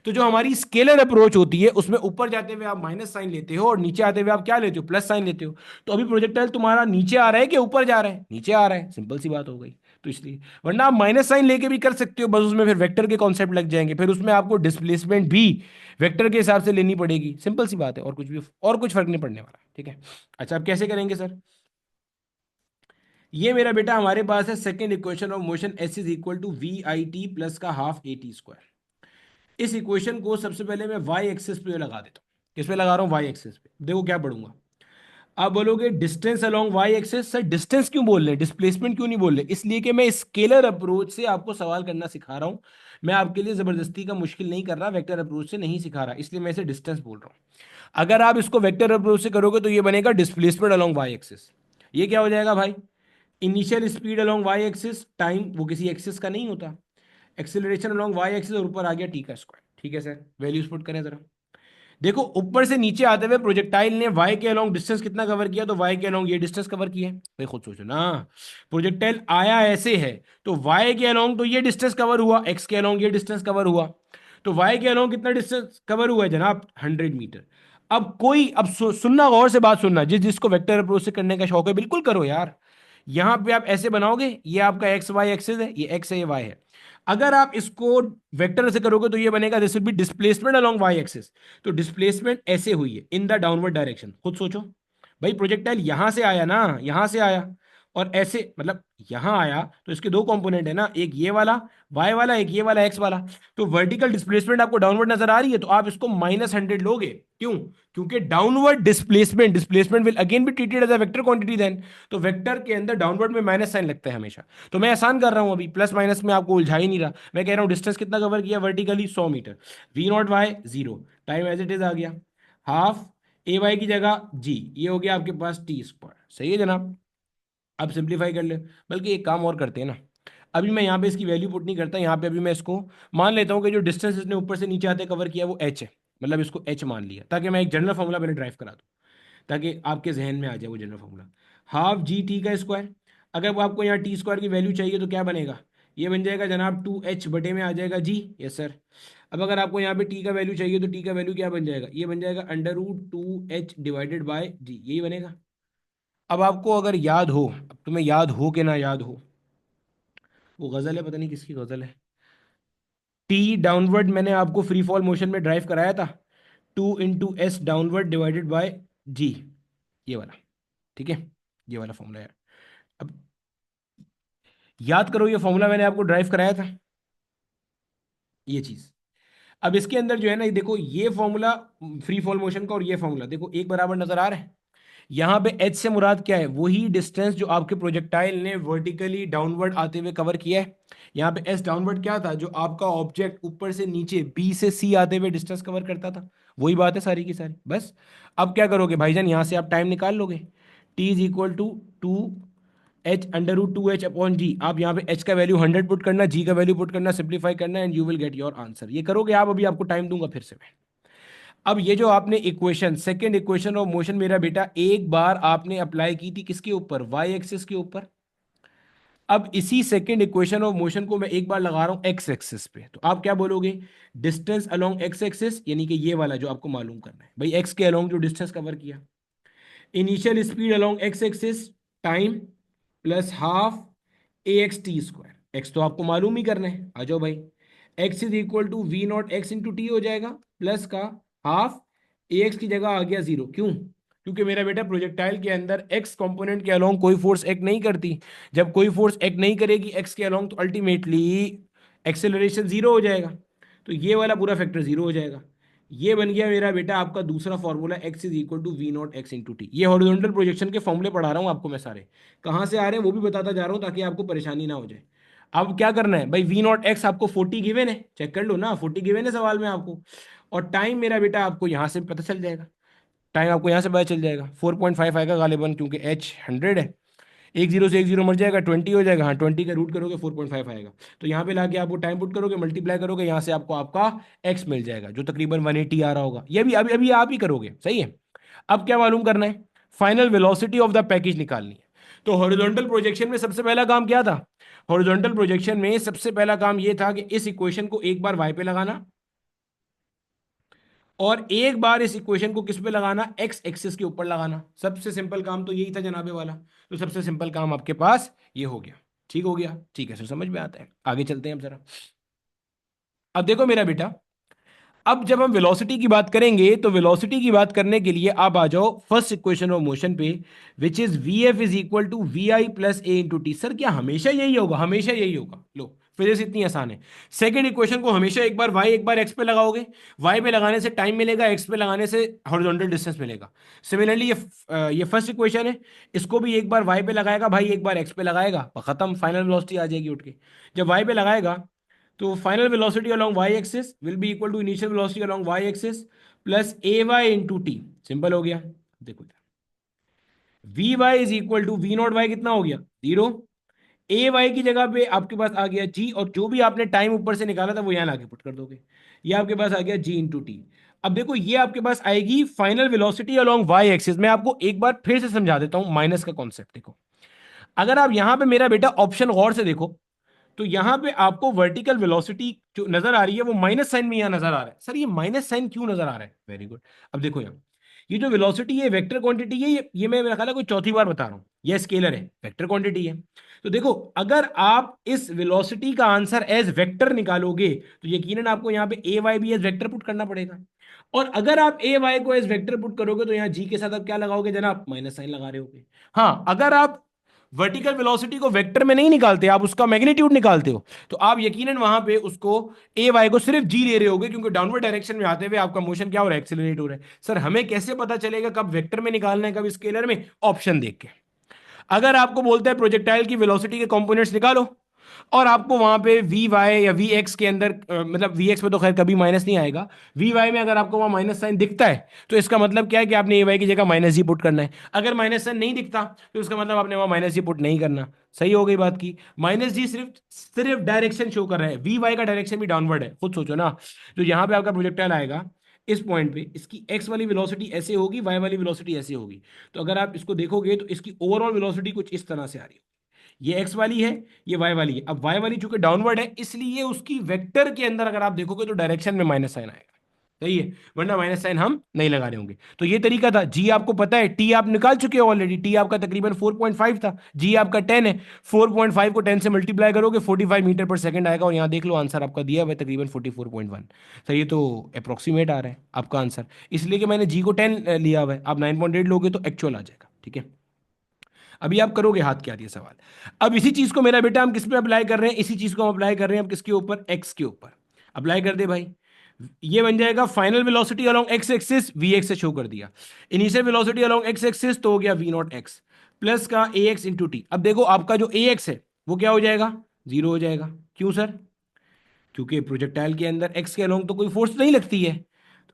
तो जो हमारी स्केलर अप्रोच होती है उसमें ऊपर जाते हुए आप माइनस साइन लेते हो और नीचे आते हुए आप क्या लेते हो? प्लस साइन लेते हो। तो अभी प्रोजेक्टाइल तुम्हारा नीचे आ रहा है कि ऊपर जा रहा है? नीचे आ रहा है, सिंपल सी बात हो गई। तो इसलिए, वरना आप माइनस साइन लेके भी कर सकते हो, बस उसमें फिर वेक्टर के कॉन्सेप्ट लग जाएंगे, फिर उसमें आपको डिस्प्लेसमेंट भी वेक्टर के हिसाब से लेनी पड़ेगी, सिंपल सी बात है, और कुछ भी, और कुछ फर्क नहीं पड़ने वाला, ठीक है। अच्छा, अब कैसे करेंगे सर? ये मेरा बेटा हमारे पास है second equation of motion, S is equal to V I T plus का हाफ ए टी स्क्वायर। इस इक्वेशन को सबसे पहले मैं वाई एक्सिस पे लगा देता हूँ। किस पे लगा रहा हूँ? वाई एक्सिस पे। देखो क्या पढ़ूंगा। आप बोलोगे distance along Y axis. Sir distance क्यों बोल रहे हैं, डिस्प्लेसमेंट क्यों नहीं बोल रहे? इसलिए कि मैं स्केलर अप्रोच से आपको सवाल करना सिखा रहा हूं। मैं आपके लिए जबरदस्ती का मुश्किल नहीं कर रहा, वेक्टर अप्रोच से नहीं सिखा रहा, इसलिए मैं इसे डिस्टेंस बोल रहा हूं। अगर आप इसको वेक्टर अप्रोच से करोगे तो ये बनेगा डिस्प्लेसमेंट अलोंग वाई एक्सिस। ये क्या हो जाएगा भाई? Initial speed along Y axis, time वो किसी एक्सिस का नहीं होता, एक्सेलरेशन अलोंग वाई एक्सिस, और ऊपर आ गया टी का स्क्वायर। ठीक है सर, वैल्यूज पुट करें जरा। देखो ऊपर से नीचे आते हुए प्रोजेक्टाइल ने वाई के अलोंग डिस्टेंस कितना कवर किया? तो वाई के अलोंग ये डिस्टेंस कवर किया है भाई, खुद सोचो ना। प्रोजेक्टाइल आया ऐसे है, तो वाई के अलोंग तो ये डिस्टेंस कवर हुआ, एक्स के अलोंग ये डिस्टेंस कवर हुआ। तो वाई के अलोंग कितना डिस्टेंस कवर हुआ है जनाब? 100 मीटर। अब कोई, अब सुनना, गौर से बात सुनना, जिसको वेक्टर अप्रोच से करने का शौक है बिल्कुल करो यार। यहां पे आप ऐसे बनाओगे, ये आपका एक्स वाई एक्सिस है, ये एक्स है ये वाई है। अगर आप इसको वेक्टर से करोगे तो ये बनेगा, this will be displacement along Y axis. तो डिस्प्लेसमेंट ऐसे हुई है इन द डाउनवर्ड डायरेक्शन, खुद सोचो। भाई प्रोजेक्टाइल यहां से आया ना, यहां से आया, और ऐसे मतलब यहां आया, तो इसके दो कंपोनेंट है ना, एक ये वाला वाई वाला, एक ये वाला एक्स वाला। तो वर्टिकल डिस्प्लेसमेंट आपको डाउनवर्ड नजर आ रही है, तो आप इसको -100 लोगे। क्यों? क्योंकि downward displacement, displacement will again be treated as a vector quantity then. तो वेक्टर के अंदर डाउनवर्ड में माइनस साइन लगता है हमेशा। तो मैं आसान कर रहा हूं, अभी प्लस माइनस में आपको उलझा ही नहीं रहा। मैं कह रहा हूं डिस्टेंस कितना कवर किया vertically? 100 metre. V naught y 0, time as it is आ गया, हाफ ए वाई की जगह जी, ये हो गया आपके पास टी स्क्वायर। सही है जनाब। अब सिंप्लीफाई कर ले, बल्कि एक काम और करते हैं ना, अभी मैं यहाँ पे इसकी वैल्यू पुट नहीं करता, यहाँ पे अभी मैं इसको मान लेता हूँ कि जो डिस्टेंस इसने ऊपर से नीचे आते कवर किया वो एच है, मतलब इसको एच मान लिया, ताकि मैं एक जनरल फॉर्मूला पहले ड्राइव करा दूँ, ताकि आपके जहन में आ जाए वो general formula. Half G T का स्क्वायर। अगर वो आपको यहाँ टी स्क्वायर की वैल्यू चाहिए तो क्या बनेगा? ये बन जाएगा जनाब 2h बटे में आ जाएगा जी। Yes sir. अब अगर आपको यहाँ पे टी का वैल्यू चाहिए तो टी का वैल्यू क्या बन जाएगा? ये बन जाएगा √2h डिवाइडेड बाय जी, यही बनेगा। अब आपको अगर याद हो, अब तुम्हें याद हो कि ना याद हो, वो गजल है, पता नहीं किसकी गजल है, टी डाउनवर्ड मैंने आपको फ्री फॉल मोशन में ड्राइव कराया था, 2 × s डाउनवर्ड डिवाइडेड बाय जी, ये वाला। ठीक है, ये वाला फॉर्मूला है। अब याद करो, ये फॉर्मूला मैंने आपको ड्राइव कराया था, ये चीज। अब इसके अंदर जो है ना, ये देखो, ये फॉर्मूला फ्री फॉल मोशन का और ये फॉर्मूला देखो एक बराबर नजर आ रहा है। यहां पे एच से मुराद क्या है? वही डिस्टेंस जो आपके प्रोजेक्टाइल ने वर्टिकली डाउनवर्ड आते हुए कवर किया है। यहाँ पे एस डाउनवर्ड क्या था? जो आपका ऑब्जेक्ट ऊपर से नीचे बी से सी आते हुए डिस्टेंस कवर करता था, वही बात है सारी की सारी, बस। अब क्या करोगे भाईजान, यहां से आप टाइम निकाल लोगे। T is equal to 2h upon g. आप यहाँ पे h का वैल्यू 100 पुट करना, g का वैल्यू पुट करना, सिंप्लीफाई करना, and you will get your answer. ये करोगे आप, अभी आपको टाइम दूंगा फिर से मैं। अब ये जो आपने equation, second equation of motion मेरा बेटा, एक बार आपने अप्लाई की थी किसके ऊपर? वाई एक्सिस के ऊपर। अब इसी सेकंड इक्वेशन ऑफ मोशन को मैं एक बार लगा रहा हूं एक्स एक्सिस पे, तो आप क्या बोलोगे? डिस्टेंस अलोंग एक्स एक्सिस, यानी कि ये वाला जो आपको मालूम करना है भाई, एक्स के अलोंग जो डिस्टेंस कवर किया। Initial speed along x axis, time plus half a x t square. X तो आपको मालूम ही करना है, आ जाओ भाई। X is equal to we naught x into t हो जाएगा, प्लस का हाफ ए एक्स की जगह आ गया 0। क्यों? क्योंकि मेरा बेटा प्रोजेक्टाइल के अंदर एक्स कंपोनेंट के अलोंग कोई फोर्स एक्ट नहीं करती। जब कोई फोर्स एक्ट नहीं करेगी एक्स के अलोंग, तो अल्टीमेटली एक्सेलरेशन 0 हो जाएगा। तो ये वाला पूरा फैक्टर 0 हो जाएगा। ये बन गया मेरा बेटा आपका दूसरा formula, X is equal to we naught x into T. ये हॉरिजॉन्टल प्रोजेक्शन के फॉर्मूले पढ़ा रहा हूँ आपको मैं सारे, कहाँ से आ रहे हैं वो भी बताता जा रहा हूँ ताकि आपको परेशानी ना हो जाए। अब क्या करना है भाई, वी नॉट एक्स आपको 40 गिवन है, चेक कर लो ना, 40 गिवन है सवाल में आपको। और टाइम मेरा बेटा आपको यहां से पता चल जाएगा, टाइम आपको यहां से पता चल जाएगा, 4.5 आएगा गालिबन, क्योंकि एच 100 है। एक जीरो से एक जीरो मर जाएगा, 20 हो जाएगा, हाँ 20 का रूट करोगे 4.5 आएगा। तो यहाँ पे लाके आपको टाइम पुट करोगे, मल्टीप्लाई करोगे, यहाँ से आपको आपका एक्स मिल जाएगा, जो तकरीबन 180 आ रहा होगा। ये भी अभी अभी आप ही करोगे, सही है। अब क्या मालूम करना है, final velocity of the package निकालनी है। तो हॉरिजॉन्टल प्रोजेक्शन में सबसे पहला काम क्या था, हॉरिजॉन्टल प्रोजेक्शन में सबसे पहला काम ये था कि इस इक्वेशन को एक बार वाई पे लगाना, और एक बार इस इक्वेशन को किस पे लगाना, एक्स एक्सिस के ऊपर लगाना। सबसे सिंपल काम तो यही था जनाबे वाला। तो सबसे सिंपल काम आपके पास ये हो गया, ठीक हो गया, ठीक है सर, समझ में आता है। आगे चलते हैं अब जरा। अब देखो मेरा बेटा, अब जब हम वेलोसिटी की बात करेंगे तो वेलोसिटी की बात करने के लिए आप आ जाओ फर्स्ट इक्वेशन ऑफ मोशन पे, which is V F is equal to V I plus A into T. Sir क्या हमेशा यही होगा, हमेशा यही होगा, लो फिजिक्स इतनी आसान है। सेकंड इक्वेशन को हमेशा एक बार वाई एक बार एक्स पे लगाओगे, वाई पे लगाने से टाइम मिलेगा, एक्स पे लगाने से हॉरिजॉन्टल डिस्टेंस मिलेगा। सिमिलरली ये फर्स्ट इक्वेशन है, इसको भी एक बार वाई पे लगाएगा भाई, एक बार एक्स पे लगाएगा, खत्म, फाइनल वेलोसिटी आ जाएगी उठ के। जब वाई पे लगाएगा तो final velocity along Y axis will be equal to initial velocity along Y axis plus A Y into T. Simple हो गया, देखो V Y is equal to we naught Y, कितना हो गया 0। ए वाई की जगह पे आपके पास आ गया जी, और जो भी आपने टाइम ऊपर से निकाला था वो यहां लाके पुट कर दोगे, ये आपके पास आ गया जी इंटू टी। अब देखो ये आपके पास आएगी final velocity along Y axis. मैं आपको एक बार फिर से समझा देता हूं माइनस का कॉन्सेप्ट। देखो अगर आप यहां पे मेरा बेटा ऑप्शन गौर से देखो, तो यहां पे आपको वर्टिकल वेलोसिटी जो नजर आ रही है वो माइनस साइन में यहां नजर आ रहा है। सर ये माइनस साइन क्यों नजर आ रहा है, वेरी गुड। अब देखो यहाँ ये जो वेलोसिटी है वेक्टर क्वांटिटी है, ये मैं मेरा ख्याल है कोई चौथी बार बता रहा हूं, ये स्केलर है, वेक्टर क्वांटिटी है। तो देखो अगर आप इस वेलोसिटी का आंसर एज वेक्टर निकालोगे तो यकीनन आपको यहाँ पे ए वाई भी एज वेक्टर पुट करना पड़ेगा। और अगर आप ए वाई को एज वेक्टर पुट करोगे तो यहाँ जी के साथ आप क्या लगाओगे जनाब, माइनस साइन लगा रहे होगे। हाँ अगर आप वर्टिकल वेलोसिटी को वेक्टर में नहीं निकालते, आप उसका मैग्नीट्यूड निकालते हो, तो आप यकीनन वहां पे उसको ए वाई को सिर्फ जी ले रहे होगे, क्योंकि डाउनवर्ड डायरेक्शन में आते हुए आपका मोशन क्या हो रहा है, एक्सेलरेट हो रहा है। सर हमें कैसे पता चलेगा कब वेक्टर में निकालना है कब स्केलर में, ऑप्शन देख के। अगर आपको बोलता है प्रोजेक्टाइल की वेलोसिटी के कंपोनेंट्स निकालो, और आपको वहां पे वी वाई या वी एक्स के अंदर मतलब वी एक्स में तो खैर कभी माइनस नहीं आएगा, वी वाई में अगर आपको वहां माइनस साइन दिखता है तो इसका मतलब क्या है कि आपने ए वाई की जगह माइनस जी पुट करना है। अगर माइनस साइन नहीं दिखता तो इसका मतलब आपने वहां माइनस जी पुट नहीं करना। सही हो गई बात की, माइनस जी सिर्फ सिर्फ डायरेक्शन शो कर रहा है, वी वाई का डायरेक्शन भी डाउनवर्ड है, खुद सोचो ना। जो यहाँ पे आपका प्रोजेक्टाइल आएगा इस पॉइंट पे, इसकी एक्स वाली वेलोसिटी ऐसे होगी, वाई वाली वेलोसिटी ऐसे होगी। तो अगर आप इसको देखोगे तो इसकी ओवरऑल वेलोसिटी कुछ इस तरह से आ रही है, ये एक्स वाली है, ये वाई वाली है। अब वाई वाली चूंकि डाउनवर्ड है इसलिए उसकी वेक्टर के अंदर अगर आप देखोगे तो डायरेक्शन में माइनस साइन आएगा, सही है, वरना माइनस साइन हम नहीं लगा रहे होंगे। तो ये तरीका था। जी आपको पता है, टी आप निकाल चुके हो ऑलरेडी, टी आपका तकरीबन 4.5 था, जी आपका 10 है, 4.5 को 10 से मल्टीप्लाई करोगे 45 मीटर पर सेकंड आएगा, और यहाँ देख लो आंसर आपका दिया हुआ है तकरीबन 44.1। सही है, तो अप्रोक्सीमेट आ रहा है आपका आंसर, इसलिए कि मैंने जी को 10 लिया हुआ है। आप 9.8 लोगे तो एक्चुअल आ जाएगा, ठीक है। अभी आप करोगे हाथ क्या दिया सवाल। अब इसी चीज को मेरा बेटा हम किस पे अप्लाई कर रहे हैं, इसी चीज को हम अप्लाई कर रहे हैं अब किसके ऊपर, एक्स के ऊपर। अप्लाई कर दे भाई, ये बन जाएगा final velocity along x axis, V X से शो कर दिया, initial velocity along x axis तो हो गया वी नॉट एक्स प्लस का ए एक्स इंटू टी। अब देखो आपका जो ए एक्स है वो क्या हो जाएगा, जीरो हो जाएगा। क्यों सर, क्योंकि प्रोजेक्टाइल के अंदर एक्स के अलोंग तो कोई फोर्स नहीं लगती है।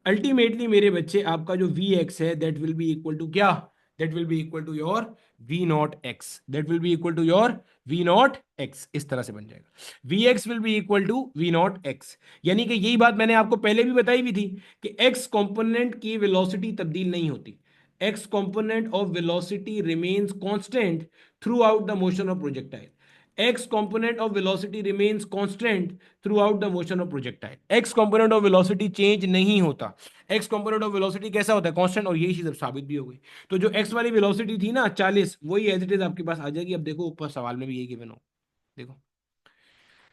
अल्टीमेटली मेरे बच्चे आपका जो वी एक्स है that will be equal to क्या, that will be equal to your v naught x, that will be equal to your v naught x, इस तरह से बन जाएगा, v x will be equal to we naught x. यानी कि यही बात मैंने आपको पहले भी बताई भी थी कि एक्स कंपोनेंट की वेलोसिटी तब्दील नहीं होती, x component of velocity remains constant through out the motion of projectile, x component of velocity remains constant throughout the motion of projectile, x component of velocity change नहीं होता, x component of velocity कैसा होता है, constant, और यही चीज अब साबित भी हो गई। तो जो x वाली वेलोसिटी थी ना 40, वही एज इट इज आपके पास आ जाएगी। अब देखो ऊपर सवाल में भी यही गिवन हो, देखो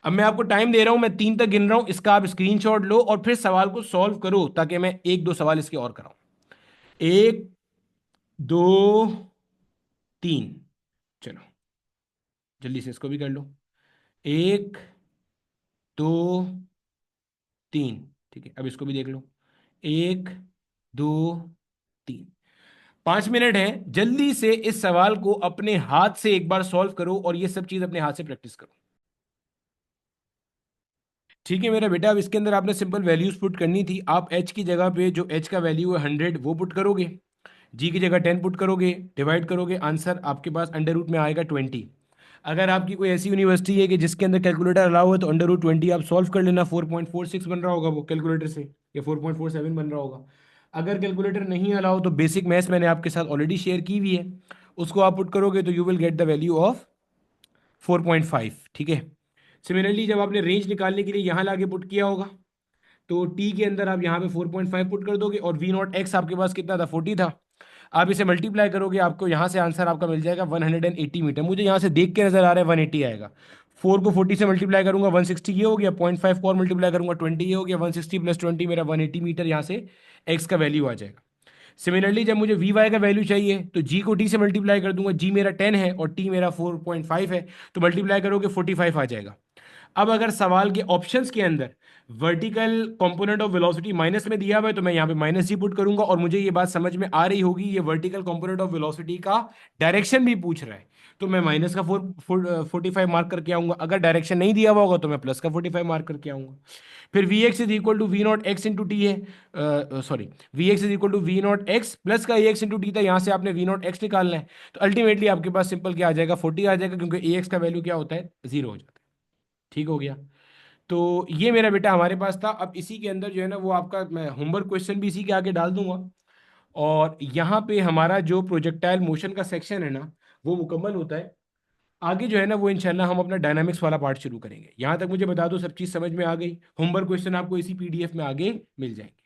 अब मैं आपको टाइम दे रहा हूं, मैं 3 तक गिन रहा हूं, इसका आप स्क्रीनशॉट लो और फिर सवाल को सॉल्व करो, ताकि मैं एक दो सवाल इसके और कराऊं। एक, दो, तीन, चलो जल्दी से इसको भी कर लो। एक, दो, तीन, ठीक है, अब इसको भी देख लो। एक, दो, तीन, 5 मिनट है, जल्दी से इस सवाल को अपने हाथ से एक बार सॉल्व करो और ये सब चीज अपने हाथ से प्रैक्टिस करो। ठीक है मेरा बेटा, अब इसके अंदर आपने सिंपल वैल्यूज पुट करनी थी। आप एच की जगह पे जो एच का वैल्यू है 100 वो पुट करोगे, जी की जगह 10 पुट करोगे, डिवाइड करोगे, आंसर आपके पास अंडर रूट में आएगा 20। अगर आपकी कोई ऐसी यूनिवर्सिटी है कि जिसके अंदर कैलकुलेटर अलाउ है तो अंडर रूट 20 आप सॉल्व कर लेना, 4.46 बन रहा होगा वो कैलकुलेटर से, या 4.47 बन रहा होगा। अगर कैलकुलेटर नहीं अलाउ तो बेसिक मैथ्स मैंने आपके साथ ऑलरेडी शेयर की हुई है, उसको आप पुट करोगे तो you will get the value of 4.5। ठीक है। सिमिलरली जब आपने रेंज निकालने के लिए यहाँ लाके पुट किया होगा तो टी के अंदर आप यहाँ पे 4.5 पुट कर दोगे, और वी नॉट एक्स आपके पास कितना था, 40 था। आप इसे मल्टीप्लाई करोगे, आपको यहाँ से आंसर आपका मिल जाएगा 180 मीटर। मुझे यहाँ से देख के नजर आ रहा है 180 आएगा। 4 को 40 से मल्टीप्लाई करूंगा 160 ये हो गया, 0.5 को और मल्टीप्लाई करूंगा 20 ये हो गया, 160 प्लस 20 मेरा 180 मीटर यहाँ से एक्स का वैल्यू आ जाएगा। सिमिलरली जब मुझे वी वाई का वैल्यू चाहिए तो जी को टी से मल्टीप्लाई कर दूंगा, जी मेरा 10 है और टी मेरा 4.5 है, तो मल्टीप्लाई करोगे 45 आ जाएगा। अब अगर सवाल के ऑप्शंस के अंदर vertical component of velocity minus में दिया हुआ है तो मैं यहाँ पे माइनस जी पुट करूंगा, और मुझे ये बात समझ में आ रही होगी ये वर्टिकल कंपोनेंट ऑफ वेलोसिटी का डायरेक्शन भी पूछ रहा है, तो मैं माइनस का 45 मार्क करके आऊंगा। अगर डायरेक्शन नहीं दिया हुआ होगा तो मैं प्लस का 45 मार्क करके आऊंगा। फिर v x is equal to we naught x into t है, sorry, v x is equal to we naught x plus का ए एक्स इंटू टी था, यहाँ से आपने वी नॉट एक्स निकालना है, तो अल्टीमेटली आपके पास सिंपल क्या आ जाएगा, 40 आ जाएगा, क्योंकि ए एक्स का वैल्यू क्या होता है, जीरो हो जाता है। ठीक हो गया। तो ये मेरा बेटा हमारे पास था। अब इसी के अंदर जो है ना वो आपका मैं होमवर्क क्वेश्चन भी इसी के आगे डाल दूंगा, और यहाँ पे हमारा जो प्रोजेक्टाइल मोशन का सेक्शन है ना वो मुकम्मल होता है। आगे जो है ना वो इंशाल्लाह हम अपना डायनामिक्स वाला पार्ट शुरू करेंगे। यहाँ तक मुझे बता दो सब चीज़ समझ में आ गई। होमवर्क क्वेश्चन आपको इसी पीडीएफ में आगे मिल जाएंगे।